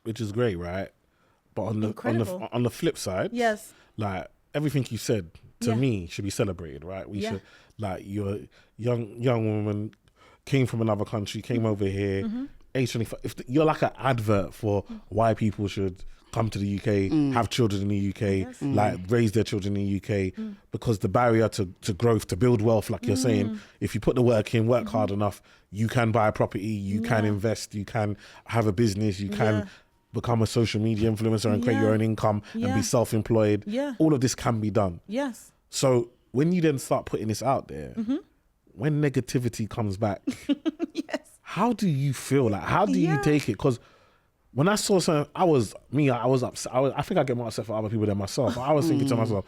Which is great, right? But on the flip side, yes, like everything you said to me should be celebrated, right? We should, like, you're a young woman, came from another country, came over here, age 25. If you're like an advert for why people should come to the UK, have children in the UK, like raise their children in the UK, because the barrier to growth, to build wealth, like you're saying, if you put the work in, work hard enough, you can buy a property, you can invest, you can have a business, you can become a social media influencer and create your own income and be self-employed. All of this can be done. Yes. So when you then start putting this out there, when negativity comes back, how do you feel? Like, how do you take it? Because when I saw something, I was upset. I think I get more upset for other people than myself. I was thinking to myself,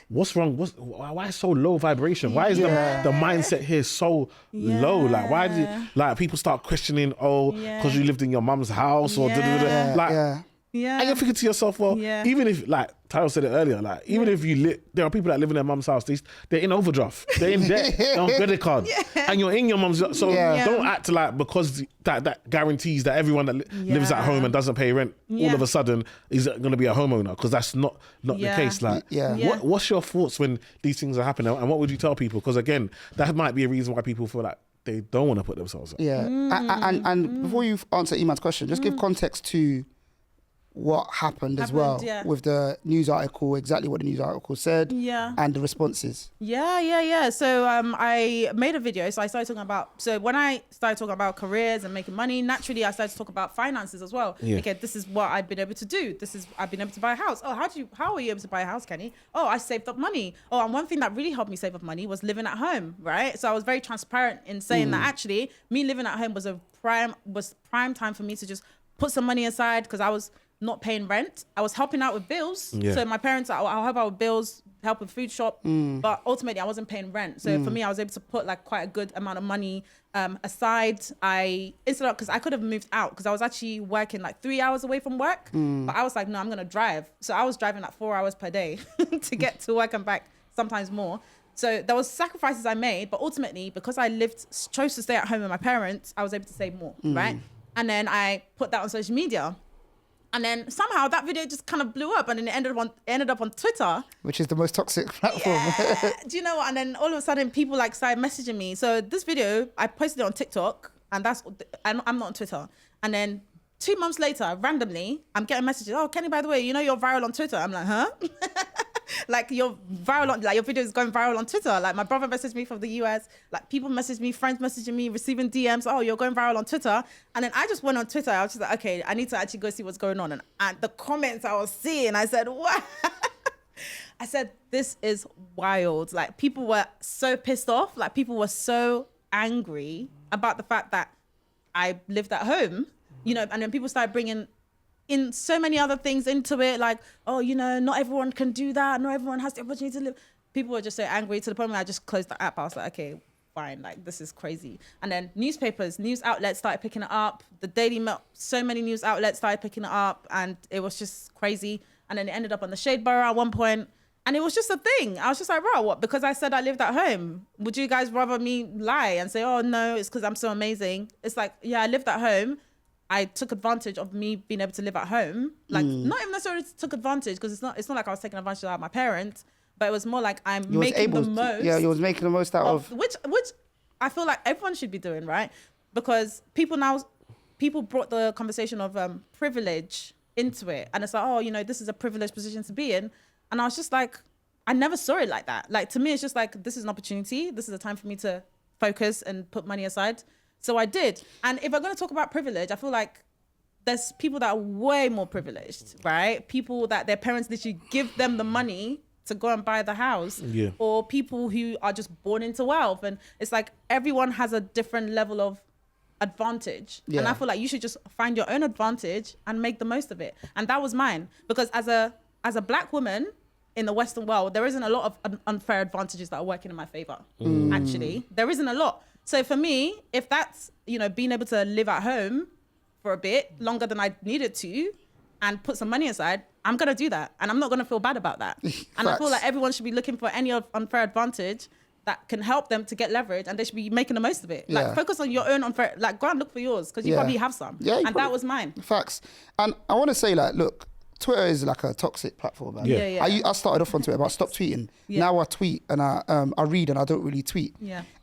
what's wrong? Why so low vibration? Why is the mindset here so low? Like, why did like people start questioning, because you lived in your mum's house or like, and you're thinking to yourself, well, even if, like Tyler said it earlier, like even if there are people that live in their mum's house, they're in overdraft, they're in debt, they're on credit card, and you're in your mum's. So don't act like because that guarantees that everyone that lives at home and doesn't pay rent all of a sudden is going to be a homeowner, because that's not the case. Like, what's your thoughts when these things are happening, and what would you tell people? Because again, that might be a reason why people feel like they don't want to put themselves up. And before you answer Iman's question, just give context to what happened as well with the news article, exactly what the news article said, and the responses. So I made a video. So I started talking about, so when I started talking about careers and making money, naturally I started to talk about finances as well. Okay, this is what I've been able to do. I've been able to buy a house. Oh, how are you able to buy a house, Kenny? Oh, I saved up money. Oh, and one thing that really helped me save up money was living at home, right? So I was very transparent in saying that actually me living at home was prime time for me to just put some money aside, because I was not paying rent. I was helping out with bills. So my parents, I'll help out with bills, help with food shop, but ultimately I wasn't paying rent. So for me, I was able to put like quite a good amount of money aside. Because I could have moved out, because I was actually working like 3 hours away from work, but I was like, no, I'm gonna drive. So I was driving like 4 hours per day to get to work and back, sometimes more. So there was sacrifices I made, but ultimately, because I chose to stay at home with my parents, I was able to save more, right? And then I put that on social media. And then somehow that video just kind of blew up, and then it ended up on Twitter, which is the most toxic platform. Do you know what? And then all of a sudden people like started messaging me. So this video, I posted it on TikTok, and I'm not on Twitter. And then 2 months later, randomly, I'm getting messages. Oh, Kenny, by the way, you know you're viral on Twitter. I'm like, huh? Like you're viral on, like your video is going viral on Twitter. Like my brother messaged me from the US, like people messaged me, friends messaging me, receiving DMs. Oh, you're going viral on Twitter. And then I just went on Twitter. I was just like, okay, I need to actually go see what's going on. And the comments I was seeing, I said, what? I said, this is wild. Like people were so pissed off. Like people were so angry about the fact that I lived at home, you know, and then people started bringing in so many other things into it, like, oh, you know, not everyone can do that. Not everyone has the opportunity to live. People were just so angry to the point where I just closed the app. I was like, okay, fine, like this is crazy. And then news outlets started picking it up. The Daily Mail, so many news outlets started picking it up, and it was just crazy. And then it ended up on the Shade Borough at one point. And it was just a thing. I was just like, wow, what? Because I said I lived at home. Would you guys rather me lie and say, oh no, it's because I'm so amazing? It's like, yeah, I lived at home. I took advantage of me being able to live at home. Like not even necessarily took advantage, because it's not like I was taking advantage of my parents, but it was more like I'm making the most. Yeah, you was making the most out of which I feel like everyone should be doing, right? Because people brought the conversation of privilege into it, and it's like, oh, you know, this is a privileged position to be in, and I was just like, I never saw it like that. Like to me, it's just like, this is an opportunity. This is a time for me to focus and put money aside. So I did. And if I'm going to talk about privilege, I feel like there's people that are way more privileged, right? People that their parents literally give them the money to go and buy the house. Yeah. Or people who are just born into wealth. And it's like everyone has a different level of advantage. And I feel like you should just find your own advantage and make the most of it. And that was mine. Because as a Black woman in the Western world, there isn't a lot of unfair advantages that are working in my favor. Actually, there isn't a lot. So for me, if that's, you know, being able to live at home for a bit longer than I needed to and put some money aside, I'm going to do that. And I'm not going to feel bad about that. And I feel like everyone should be looking for any unfair advantage that can help them to get leverage, and they should be making the most of it. Like, focus on your own unfair, like, go and look for yours, because you probably have some. Yeah, and that was mine. Facts. And I want to say, like, look, Twitter is like a toxic platform, man. I started off on Twitter, but I stopped tweeting. Now I tweet and I read and I don't really tweet.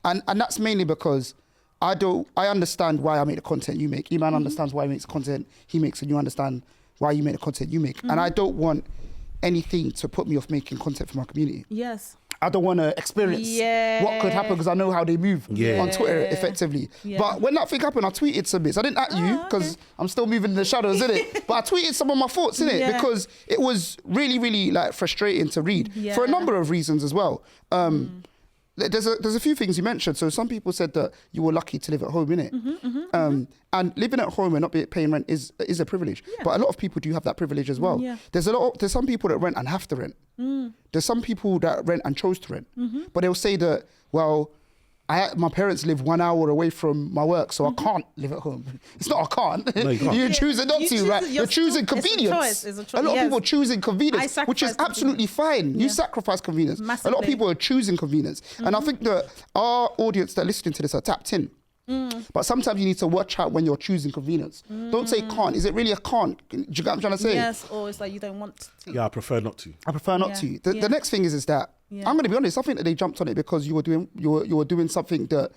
And that's mainly because I understand why I make the content you make. Iman understands why he makes the content he makes, and you understand why you make the content you make. And I don't want anything to put me off making content for my community. Yes. I don't want to experience what could happen because I know how they move on Twitter effectively. But when that thing happened, I tweeted some bits. I didn't at you because I'm still moving in the shadows, innit? But I tweeted some of my thoughts, innit? Because it was really, really like frustrating to read for a number of reasons as well. There's a few things you mentioned. So some people said that you were lucky to live at home, innit? And living at home and not paying rent is a privilege. But a lot of people do have that privilege as well. There's some people that rent and have to rent. There's some people that rent and chose to rent. But they'll say that, well, my parents live 1 hour away from my work, so I can't live at home. It's not I can't. No, you can't. You're choosing not to, right? You're choosing convenience. It's a choice. A lot of people are choosing convenience, which is absolutely fine. You sacrifice convenience. Massively. A lot of people are choosing convenience. And I think that our audience that are listening to this are tapped in. But sometimes you need to watch out when you're choosing convenience. Don't say can't. Is it really a can't? Do you get what I'm trying to say? Yes, or it's like you don't want to. Yeah, I prefer not to. I prefer not to. The next thing is that I'm going to be honest. I think that they jumped on it because you were doing something that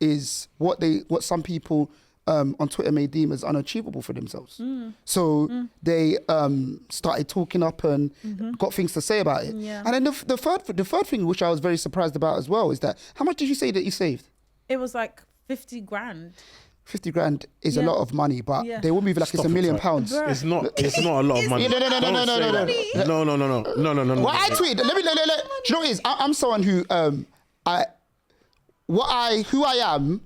is what some people on Twitter may deem as unachievable for themselves. So they started talking up and got things to say about it. And then the third thing, which I was very surprised about as well, is that how much did you say that you saved? It was like 50 grand. 50 grand is a lot of money, but they will move like it's £1 million. It's not a lot of money. No. What I tweeted, let me, do you know what it is? I'm someone who, who I am,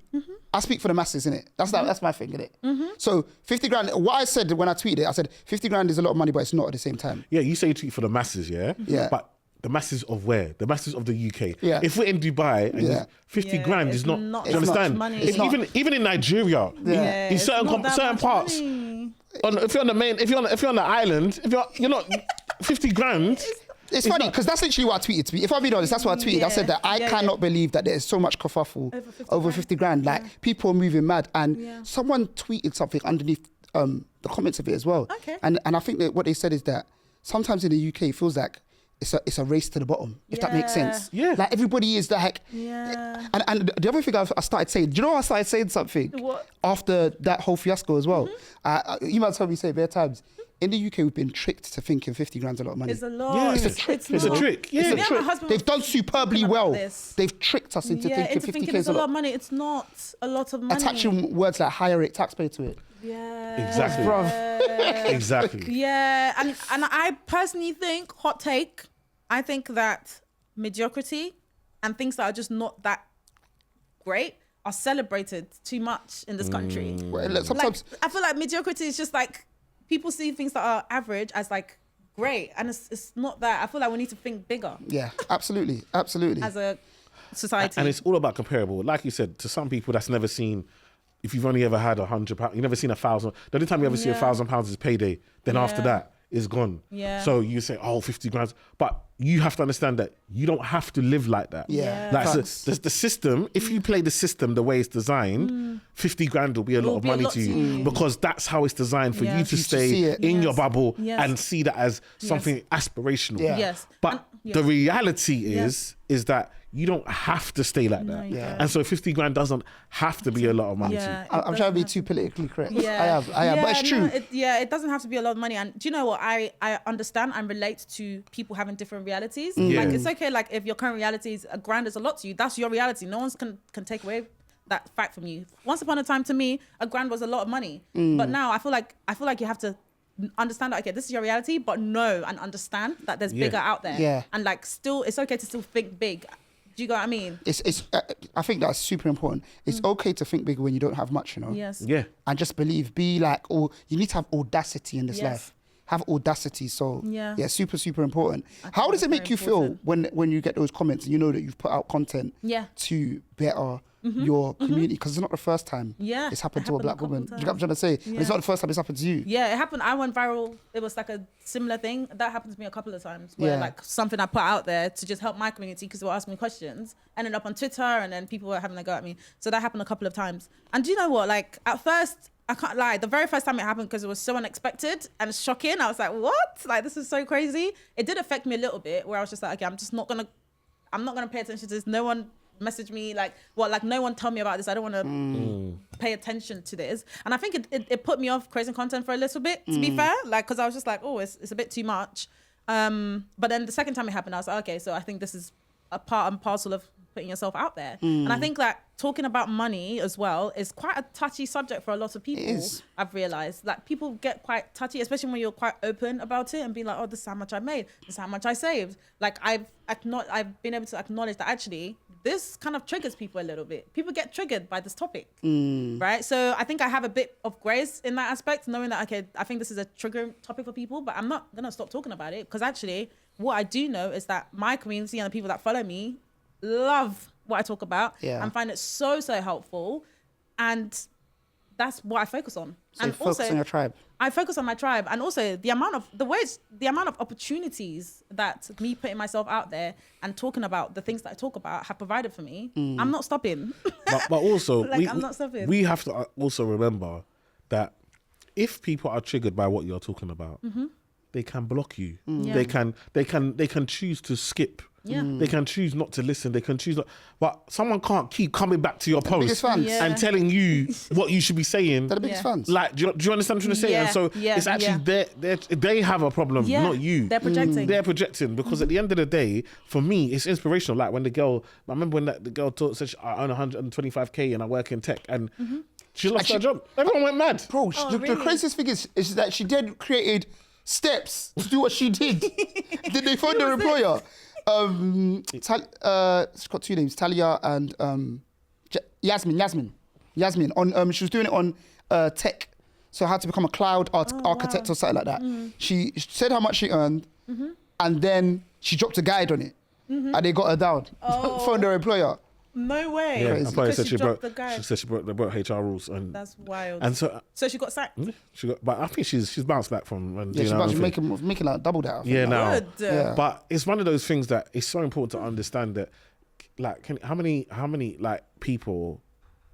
I speak for the masses, innit? That's my thing, innit? So 50 grand, what I said when I tweeted it, I said 50 grand is a lot of money, but it's not at the same time. Yeah, you say you tweet for the masses, yeah? But the masses of where? The masses of the UK. If we're in Dubai, and 50 grand is not, do you understand? Even in Nigeria, in certain parts, if you're on the main, if you're on the island, you're not 50 grand. It's funny because that's literally what I tweeted to me. If I'm being honest, that's what I tweeted. I said that I cannot believe that there's so much kerfuffle over 50 grand. Like people are moving mad, and someone tweeted something underneath the comments of it as well. And I think that what they said is that sometimes in the UK it feels like it's a race to the bottom, if that makes sense. Like everybody is like, and the other thing I started saying, do you know I started saying something? What? After that whole fiasco as well? You might tell me say bare times. In the UK, we've been tricked to thinking 50 grand's a lot of money. It's a lot. Yeah, it's a trick. It's a trick. Yeah. It's a trick. They've done superbly well. This. They've tricked us into thinking 50k is a lot of money. It's not a lot of money. Attaching words like higher rate taxpayer to it. Exactly. Exactly. Yeah, and I personally think, hot take, I think that mediocrity and things that are just not that great are celebrated too much in this country. Well, sometimes I feel like mediocrity is just like, people see things that are average as like great, and it's not that. I feel like we need to think bigger. Yeah, absolutely. As a society. And it's all about comparable. Like you said, to some people that's never seen, if you've only ever had £100, you've never seen £1,000. The only time you ever see £1,000 is payday. Then after that, it's gone. So you say, 50 grand. But you have to understand that you don't have to live like that. Like the system, if you play the system the way it's designed, 50 grand will be a lot of money to you because that's how it's designed for you to stay in your bubble and see that as something aspirational. But the reality is that you don't have to stay like that. And so 50 grand doesn't have to be a lot of money to you. I'm trying to be too politically correct. I am, but it's true. It doesn't have to be a lot of money. And do you know what? I understand and relate to people having different realities. Like, it's okay, like if your current reality is £1,000 is a lot to you, that's your reality. No one can take away that fact from you. Once upon a time, to me, $1,000 was a lot of money. But now I feel like you have to understand that, okay, this is your reality, but know and understand that there's bigger out there. Yeah. And like, still, it's okay to still think big. Do you get what I mean? It's. I think that's super important. It's okay to think bigger when you don't have much, you know. Yes. And just believe. Be like, you need to have audacity in this life. Have audacity. So yeah, super, super important. How does it make you feel when you get those comments and you know that you've put out content to better your community? Because it's not the first time it's happened to a black woman. Do you get what I'm trying to say? And it's not the first time it's happened to you. Yeah, it happened. I went viral. It was like a similar thing. That happened to me a couple of times where like something I put out there to just help my community because they were asking me questions ended up on Twitter and then people were having a go at me. So that happened a couple of times. And do you know what? Like at first, I can't lie. The very first time it happened, because it was so unexpected and shocking, I was like, what? Like, this is so crazy. It did affect me a little bit where I was just like, okay, I'm not going to pay attention to this. No one messaged me like no one tell me about this. I don't want to pay attention to this. And I think it put me off creating content for a little bit, to be fair. Like, because I was just like, oh, it's a bit too much. But then the second time it happened, I was like, okay, so I think this is a part and parcel of putting yourself out there. And I think that talking about money as well is quite a touchy subject for a lot of people. I've realized like people get quite touchy, especially when you're quite open about it and be like, oh, this is how much I made, this is how much I saved. Like I've been able to acknowledge that actually this kind of triggers people a little bit. People get triggered by this topic, right? So I think I have a bit of grace in that aspect, knowing that, okay, I think this is a trigger topic for people, but I'm not gonna stop talking about it, because actually what I do know is that my community and the people that follow me love what I talk about and find it so helpful, and that's what I focus on. So and you focus on your tribe. I focus on my tribe, and also the amount of opportunities that me putting myself out there and talking about the things that I talk about have provided for me. I'm not stopping. But also, I'm not stopping. We have to also remember that if people are triggered by what you're talking about, they can block you. They can choose to skip. They can choose not to listen. They can choose not, but someone can't keep coming back to your post and telling you what you should be saying. They're the biggest fans. Like, do you understand what I'm trying to say? And so it's actually they have a problem, not you. They're projecting. They're projecting, because at the end of the day, for me, it's inspirational. Like when I remember when the girl said, I earn 125k and I work in tech, and she lost her job. Everyone went mad. Bro, the craziest thing is that she then created steps to do what she did. Did they find her employer? She's got two names, Talia and Yasmin. On she was doing it on tech, so how to become a cloud architect or something like that. She said how much she earned, and then she dropped a guide on it, and they got her down. Found her employer. No way. Yeah, I probably said she broke HR rules, and that's wild. And so she got sacked. But I think she's bounced back from. And she's making like double that. Now. But it's one of those things that it's so important to understand that, like, how many like people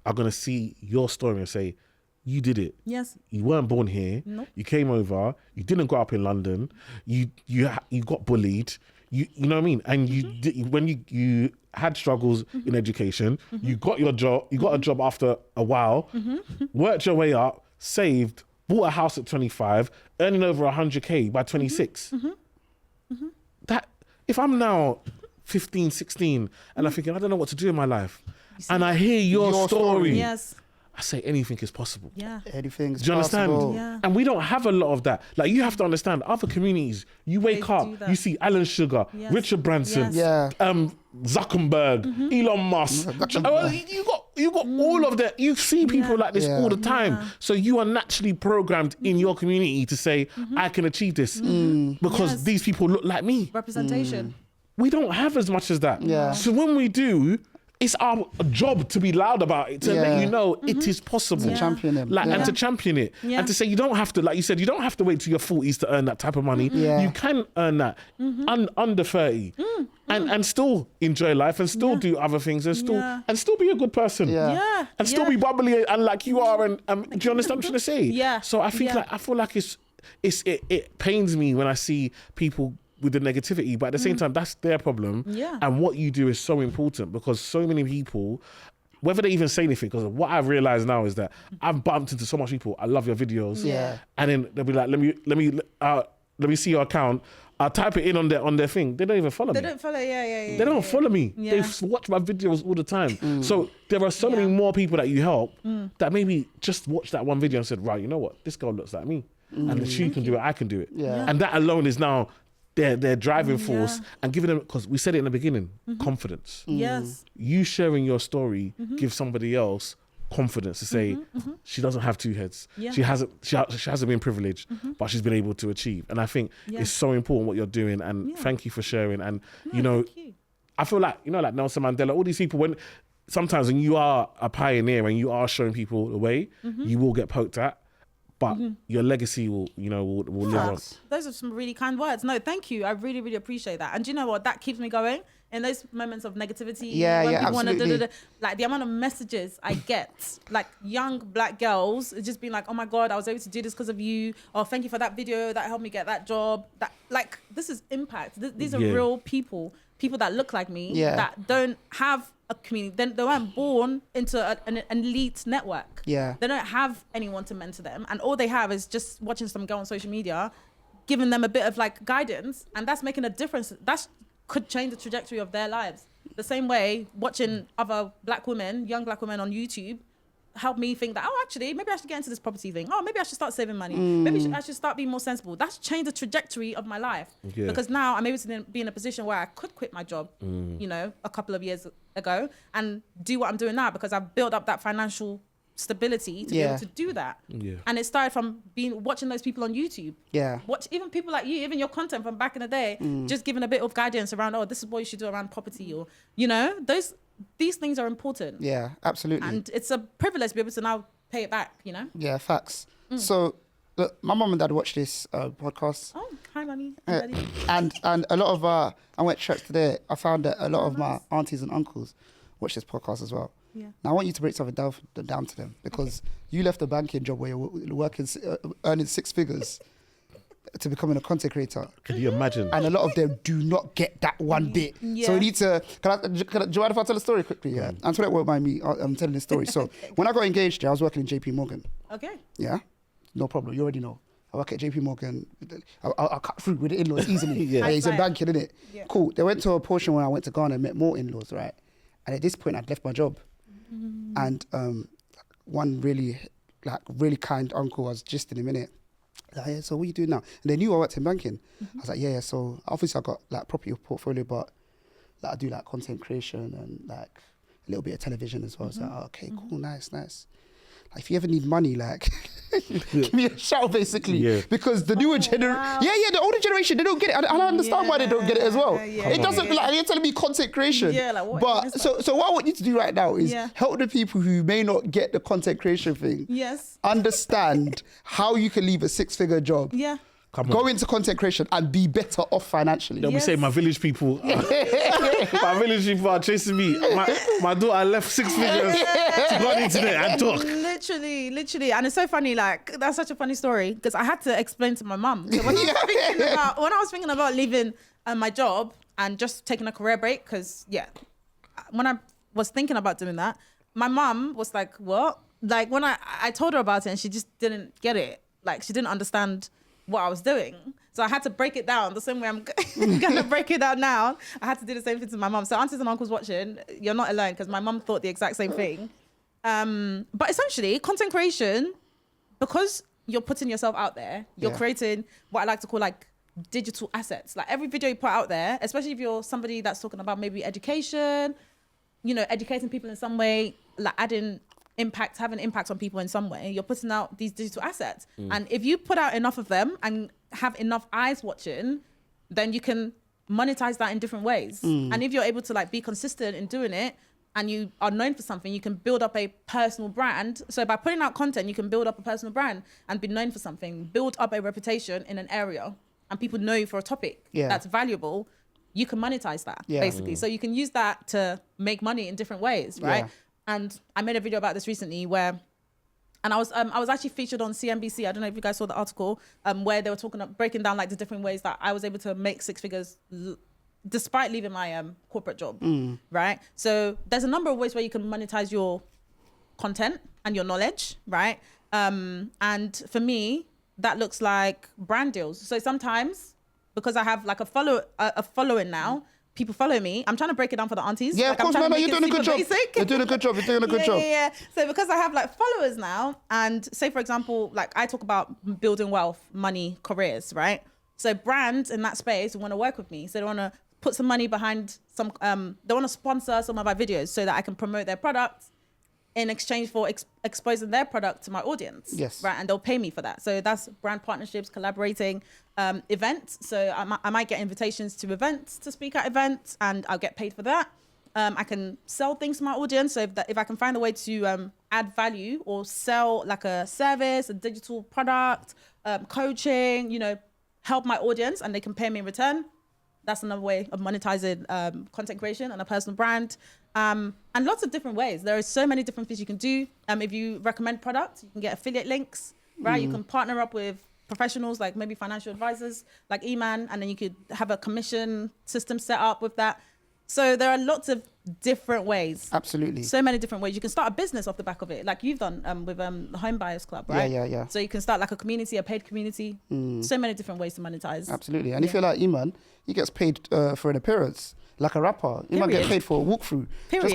are gonna see your story and say, you did it. Yes. You weren't born here. Nope. You came over. You didn't grow up in London. You got bullied. You know what I mean? And when you had struggles in education, you got your job. You got a job after a while. Worked your way up, saved, bought a house at 25, earning over 100k by 26. That if I'm now 15, 16, and I'm thinking I don't know what to do in my life, and I hear your story. Yes. I say anything is possible. Yeah. Anything's possible. Do you understand? Yeah. And we don't have a lot of that. Like, you have to understand, other communities, you wake up, you see Alan Sugar, Richard Branson, Zuckerberg, Elon Musk. You got all of that. You see people like this all the time. Yeah. So you are naturally programmed in your community to say, I can achieve this because these people look like me. Representation. We don't have as much as that. Yeah. So when we do, it's our job to be loud about it, to let you know it is possible. To champion it. And to champion it. Yeah. And to say you don't have to, like you said, you don't have to wait till your 40s to earn that type of money. You can earn that under 30 and still enjoy life and still do other things and still be a good person. And still be bubbly and like you are. And do you understand what I'm trying to say? Yeah. So I think I feel like it pains me when I see people with the negativity, but at the same time, that's their problem. Yeah. And what you do is so important, because so many people, whether they even say anything, because what I've realized now is that I've bumped into so much people. I love your videos. Yeah. And then they'll be like, let me see your account. I type it in on their thing. They don't even follow me. They don't follow. Yeah. They don't follow me. Yeah. They watch my videos all the time. So there are so many more people that you help that maybe just watch that one video and said, right, you know what? This girl looks like me. And if she can do it, I can do it. Yeah. And that alone is now their driving force and giving them, because we said it in the beginning, confidence. Yes. You sharing your story gives somebody else confidence to say she doesn't have two heads. Yeah. She hasn't been privileged, but she's been able to achieve. And I think it's so important what you're doing. And thank you for sharing. And you know, I feel like, you know, like Nelson Mandela, all these people, when sometimes when you are a pioneer and you are showing people the way, you will get poked at, but your legacy will live on. Those are some really kind words. No, thank you. I really, really appreciate that. And do you know what? That keeps me going in those moments of negativity. When people wanna like the amount of messages I get, like young black girls just being like, oh my God, I was able to do this because of you. Or thank you for that video that helped me get that job. That, like, this is impact. These are real people that look like me, that don't have a community. They weren't born into an elite network. Yeah. They don't have anyone to mentor them. And all they have is just watching some girl on social media, giving them a bit of like guidance. And that's making a difference. That could change the trajectory of their lives. The same way watching other young black women on YouTube helped me think that, oh, actually, maybe I should get into this property thing. Oh, maybe I should start saving money. Maybe I should start being more sensible. That's changed the trajectory of my life. Yeah. Because now I'm able to be in a position where I could quit my job, you know, a couple of years ago and do what I'm doing now because I've built up that financial stability to be able to do that. Yeah. And it started from watching those people on YouTube. Yeah. Watch even people like you, even your content from back in the day, just giving a bit of guidance around, oh, this is what you should do around property, or, you know, these things are important. Yeah, absolutely. And it's a privilege to be able to now pay it back, you know? Yeah, facts. So, look, my mum and dad watch this podcast. Oh, hi, mummy. And a lot of, I went to church today. I found that a lot of my aunties and uncles watch this podcast as well. Yeah. Now, I want you to break something down to them because you left a banking job where you're working, earning 6 figures to becoming a content creator. Can you imagine? And a lot of them do not get that one bit. Yeah. So we need to, do you mind if I tell a story quickly? Yeah. Antoinette won't mind me, I'm telling this story. So when I got engaged, I was working in JP Morgan. Okay. Yeah, no problem. You already know. I work at JP Morgan. I'll cut through with the in-laws easily. It's in banking, isn't it? Yeah. Cool. They went to a portion where I went to Ghana and met more in-laws, right? And at this point, I'd left my job. And one really kind uncle was just in a minute. Like, yeah, so what are you doing now? And they knew I worked in banking. I was like, yeah, so obviously I got like property portfolio, but like I do like content creation and like a little bit of television as well. I was like, oh, okay, cool, nice. Like, if you ever need money, like, give me a shout, basically. Yeah. Because the newer generation, the older generation, they don't get it. And I understand why they don't get it as well. It doesn't, like, you're telling me content creation. Yeah, like what? But so what I want you to do right now is help the people who may not get the content creation thing. Yes. Understand how you can leave a 6-figure job. Yeah. Go into content creation and be better off financially. Let me say, my village people, my village people are chasing me. My daughter left 6 figures to go on the internet and talk. Literally. And it's so funny, like, that's such a funny story because I had to explain to my mum. So when I was thinking about leaving my job and just taking a career break, because, when I was thinking about doing that, my mum was like, what? Like, when I told her about it and she just didn't get it. Like, she didn't understand what I was doing. So I had to break it down the same way I'm going to break it down now. I had to do the same thing to my mum. So aunties and uncles watching, you're not alone because my mum thought the exact same thing. But essentially, content creation, because you're putting yourself out there, you're creating what I like to call like digital assets. Like every video you put out there, especially if you're somebody that's talking about maybe education, you know, educating people in some way, like having impact on people in some way, you're putting out these digital assets. And if you put out enough of them and have enough eyes watching, then you can monetize that in different ways. And if you're able to like be consistent in doing it and you are known for something, you can build up a personal brand. So by putting out content, you can build up a personal brand and be known for something, build up a reputation in an area, and people know you for a topic that's valuable. You can monetize that basically. So you can use that to make money in different ways, right? Yeah. And I made a video about this recently and I was actually featured on CNBC. I don't know if you guys saw the article where they were breaking down like the different ways that I was able to make 6 figures despite leaving my corporate job, right? So there's a number of ways where you can monetize your content and your knowledge, right? And for me, that looks like brand deals. So sometimes because I have like a following now. People follow me. I'm trying to break it down for the aunties. Yeah, like, of course. I'm No, trying to you're make doing a it good job. super basic. You're doing a good job. You're doing a good job. Yeah. So because I have like followers now, and say for example, like I talk about building wealth, money, careers, right? So brands in that space want to work with me. So they want to put some money behind some. They want to sponsor some of my videos so that I can promote their products in exchange for exposing their product to my audience. Yes. Right. And they'll pay me for that. So that's brand partnerships, collaborating, events. So I might get invitations to events to speak at events, and I'll get paid for that. I can sell things to my audience. So if I can find a way to add value or sell like a service, a digital product, coaching, you know, help my audience and they can pay me in return. That's another way of monetizing content creation and a personal brand. And lots of different ways. There are so many different things you can do. If you recommend products, you can get affiliate links, right? You can partner up with professionals like maybe financial advisors like Eman, and then you could have a commission system set up with that. So there are lots of different ways. Absolutely. So many different ways. You can start a business off the back of it, like you've done with the Home Buyers Club, right? Yeah. So you can start like a community, a paid community. So many different ways to monetize. Absolutely. And if you're like Eman, he gets paid for an appearance. Like a rapper, you might get paid for a walkthrough. Period.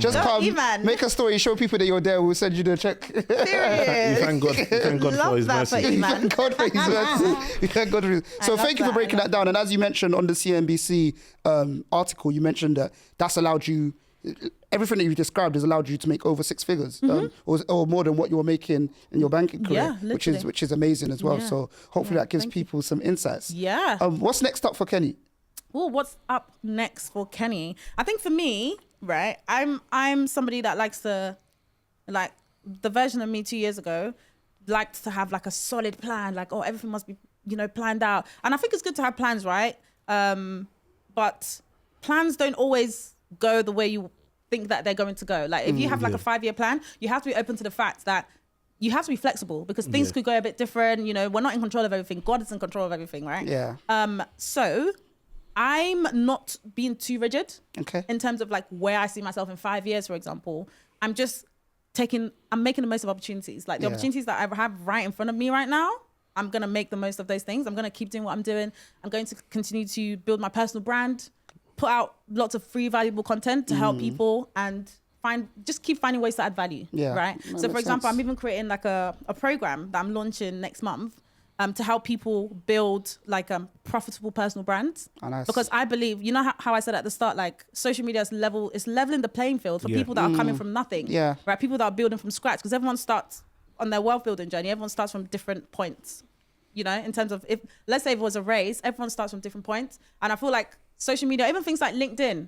Just come, Eman. make a story, show people that you're there. We'll send you the check. Period. You thank God Love for his that mercy. for Eman. Thank God for his mercy. Thank God for his. So love thank you for that. breaking that down. And as you mentioned on the CNBC article, you mentioned that that's allowed you. Everything that you described has allowed you to make over six figures, or more than what you were making in your banking career, Yeah, which is amazing as well. Yeah. So hopefully that gives people some insights. Yeah. What's next up for Kenny? Well, what's up next for Kenny? I think for me, right, I'm somebody that likes to, like, the version of me 2 years ago liked to have like a solid plan, like, oh, everything must be, you know, planned out. And I think it's good to have plans, right? But plans don't always go the way you think that they're going to go. Like if you have like a 5-year plan, you have to be open to the fact that you have to be flexible because things could go a bit different. You know, we're not in control of everything. God is in control of everything, right? Yeah. So I'm not being too rigid in terms of like where I see myself in 5 years, for example. I'm making the most of opportunities. Like the opportunities that I have right in front of me right now, I'm going to make the most of those things. I'm going to keep doing what I'm doing. I'm going to continue to build my personal brand, put out lots of free, valuable content to help people and just keep finding ways to add value. Yeah. Right. No, So for example, sense. I'm even creating like a program that I'm launching next month to help people build like profitable personal brands. Oh, nice. Because I believe, you know how I said at the start, like social media is leveling the playing field for people that are coming from nothing. Yeah. Right. People that are building from scratch, because everyone starts on their wealth building journey. Everyone starts from different points, you know, in terms of let's say if it was a race, everyone starts from different points. And I feel like social media, even things like LinkedIn,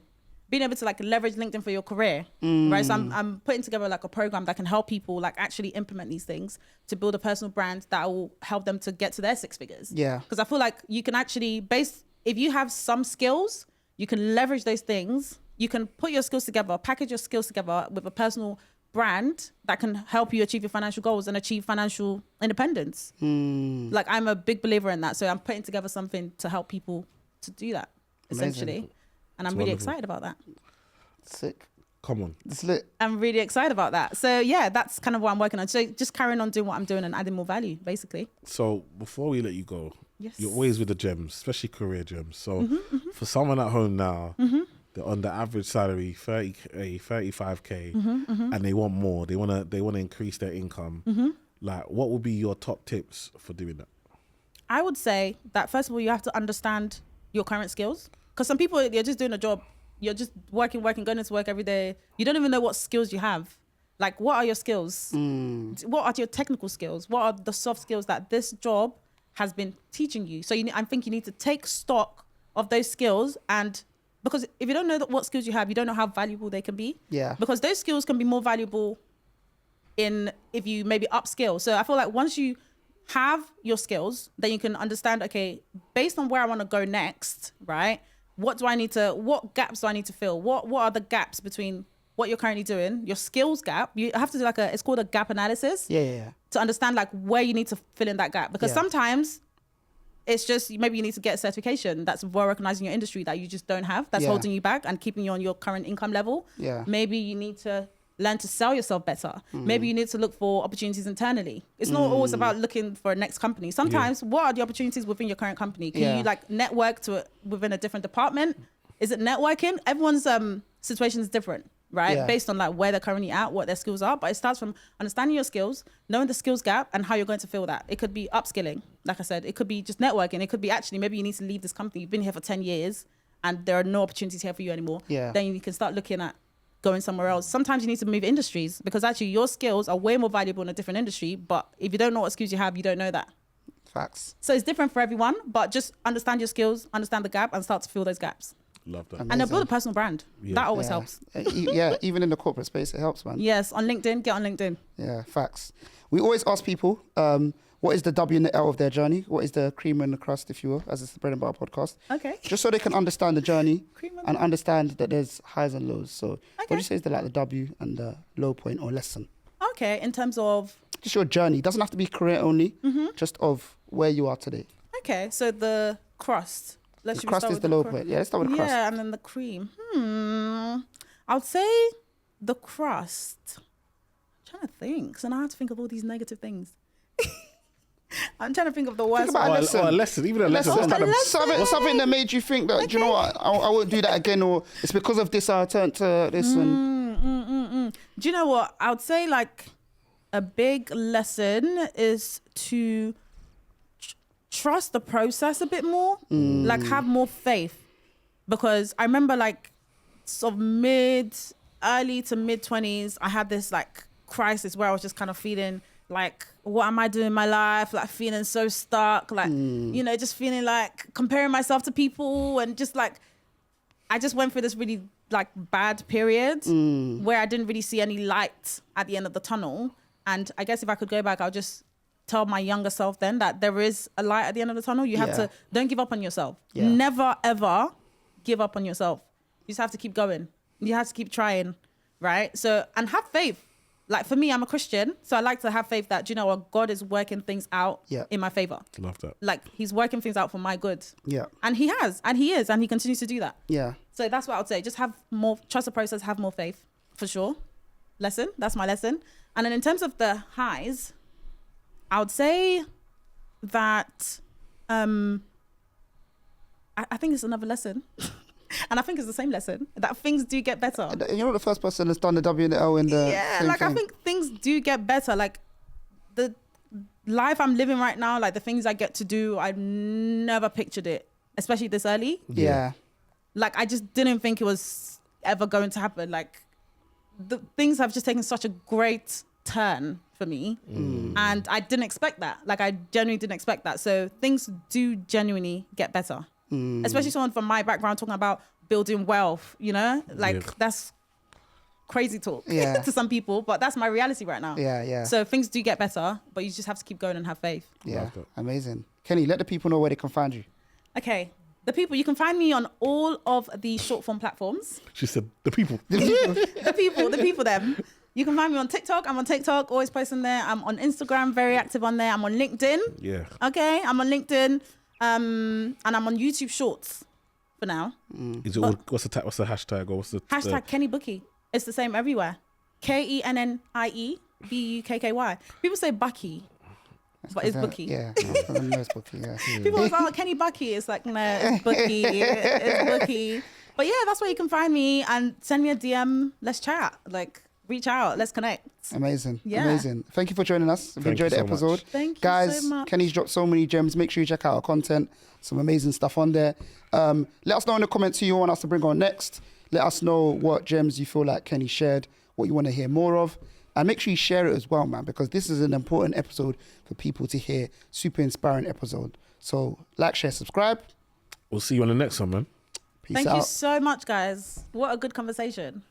being able to like leverage LinkedIn for your career, right? So I'm putting together like a program that can help people like actually implement these things to build a personal brand that will help them to get to their 6 figures. Yeah. Because I feel like you can actually if you have some skills, you can leverage those things. You can put your skills together, package your skills together with a personal brand that can help you achieve your financial goals and achieve financial independence. Like I'm a big believer in that. So I'm putting together something to help people to do that, essentially. Amazing. And I'm really excited about that. Sick. Come on. It's lit. I'm really excited about that. So yeah, that's kind of what I'm working on. So just carrying on doing what I'm doing and adding more value, basically. So before we let you go, Yes. you're always with the gems, especially career gems. So for someone at home now, they're on the average salary 30K, 35K, and they want more. They wanna increase their income. Like, what would be your top tips for doing that? I would say that first of all, you have to understand your current skills. Because some people, you're just doing a job. You're just working, going into work every day. You don't even know what skills you have. Like, what are your skills? What are your technical skills? What are the soft skills that this job has been teaching you? So I think you need to take stock of those skills. And because if you don't know what skills you have, you don't know how valuable they can be. Yeah. Because those skills can be more valuable if you maybe upskill. So I feel like once you have your skills, then you can understand, okay, based on where I want to go next, right? What gaps do I need to fill? What are the gaps between what you're currently doing, your skills gap? You have to do it's called a gap analysis. Yeah. To understand like where you need to fill in that gap. Because sometimes it's just, maybe you need to get a certification that's well recognized in your industry that you just don't have, that's holding you back and keeping you on your current income level. Yeah. Maybe you need to learn to sell yourself better. Maybe you need to look for opportunities internally. It's not always about looking for a next company. Sometimes, what are the opportunities within your current company? Can you like network within a different department? Is it networking? Everyone's situation is different, right? Yeah. Based on like where they're currently at, what their skills are. But it starts from understanding your skills, knowing the skills gap, and how you're going to fill that. It could be upskilling, like I said. It could be just networking. It could be actually maybe you need to leave this company. You've been here for 10 years and there are no opportunities here for you anymore. Yeah. Then you can start looking at going somewhere else. Sometimes you need to move industries because actually your skills are way more valuable in a different industry. But if you don't know what skills you have, you don't know that. Facts. So it's different for everyone, but just understand your skills, understand the gap, and start to fill those gaps. Love that. Amazing. And then build a personal brand. Yeah. That always helps. Yeah, even in the corporate space, it helps, man. Yes, on LinkedIn, get on LinkedIn. Yeah, facts. We always ask people, what is the W and the L of their journey? What is the cream and the crust, if you will, as it's the Bread and Butter podcast? Okay. Just so they can understand the journey Cream and understand that there's highs and lows. So what do Okay. you say is the W and the low point or lesson? Okay, in terms of, Just your journey. It doesn't have to be career only, just of where you are today. okay, so the crust. The Should we crust start is with the low crust? point. Yeah, let's start with the crust. Yeah, and then the cream. I would say the crust. I'm trying to think. So now I have to think of all these negative things. I'm trying to think of the worst about one. a lesson. Or a lesson, even a lesson. Lesson. What's kind of- lesson. Something that made you think that, do you know what, I won't do that again, or it's because of this I turned to this. And Do you know what? I would say like a big lesson is to trust the process a bit more, like have more faith. Because I remember like sort of early to mid 20s, I had this like crisis where I was just kind of feeling like, what am I doing in my life? Like feeling so stuck, like, you know, just feeling like comparing myself to people, and just like, I just went through this really like bad period where I didn't really see any light at the end of the tunnel. And I guess if I could go back, I'll just tell my younger self then that there is a light at the end of the tunnel. You have to, don't give up on yourself. Yeah. Never, ever give up on yourself. You just have to keep going. You have to keep trying, right? So, and have faith. Like for me, I'm a Christian, so I like to have faith that, do you know what, God is working things out in my favor. Love that. Like he's working things out for my good. yeah, And he has, and he is, and he continues to do that. yeah. So that's what I would say. Just have more, trust the process, have more faith, for sure. Lesson, that's my lesson. And then in terms of the highs, I would say that I think it's another lesson. And I think it's the same lesson, that things do get better. You're not the first person that's done the W and the L in the same like thing. I think things do get better. Like the life I'm living right now, like the things I get to do, I've never pictured it, especially this early. Yeah. Like I just didn't think it was ever going to happen. Like the things have just taken such a great turn for me, and I didn't expect that. Like I genuinely didn't expect that. So things do genuinely get better, especially someone from my background talking about building wealth. You know, like that's crazy talk to some people, but that's my reality right now. Yeah. So things do get better, but you just have to keep going and have faith. Yeah. Love that. Amazing. Kenny, let the people know where they can find you. Okay. The people, you can find me on all of the short form platforms. She said, the people. The people, them. You can find me on TikTok. I'm on TikTok, always posting there. I'm on Instagram, very active on there. I'm on LinkedIn. Yeah. Okay, I'm on LinkedIn. And I'm on YouTube Shorts for now. Is it all, what's the hashtag or what's the Hashtag Kennie Bukky. It's the same everywhere. KENNIE BUKKY. People say Bucky, but it's Bukky. Yeah. It's Bukky, yeah. People are like, Kennie Bukky. It's like, no, it's Bukky. It's Bukky. But yeah, that's where you can find me, and send me a DM. Let's chat. Like, reach out. Let's connect. Amazing. Yeah. Amazing. Thank you for joining us. I've Thank enjoyed you the so episode. much. Thank you Guys, so much. Kenny's dropped so many gems. Make sure you check out our content. Some amazing stuff on there. Let us know in the comments who you want us to bring on next. Let us know what gems you feel like Kenny shared, what you want to hear more of. And make sure you share it as well, man, because this is an important episode for people to hear. Super inspiring episode. So like, share, subscribe. We'll see you on the next one, man. Peace Thank out. you so much, guys. What a good conversation.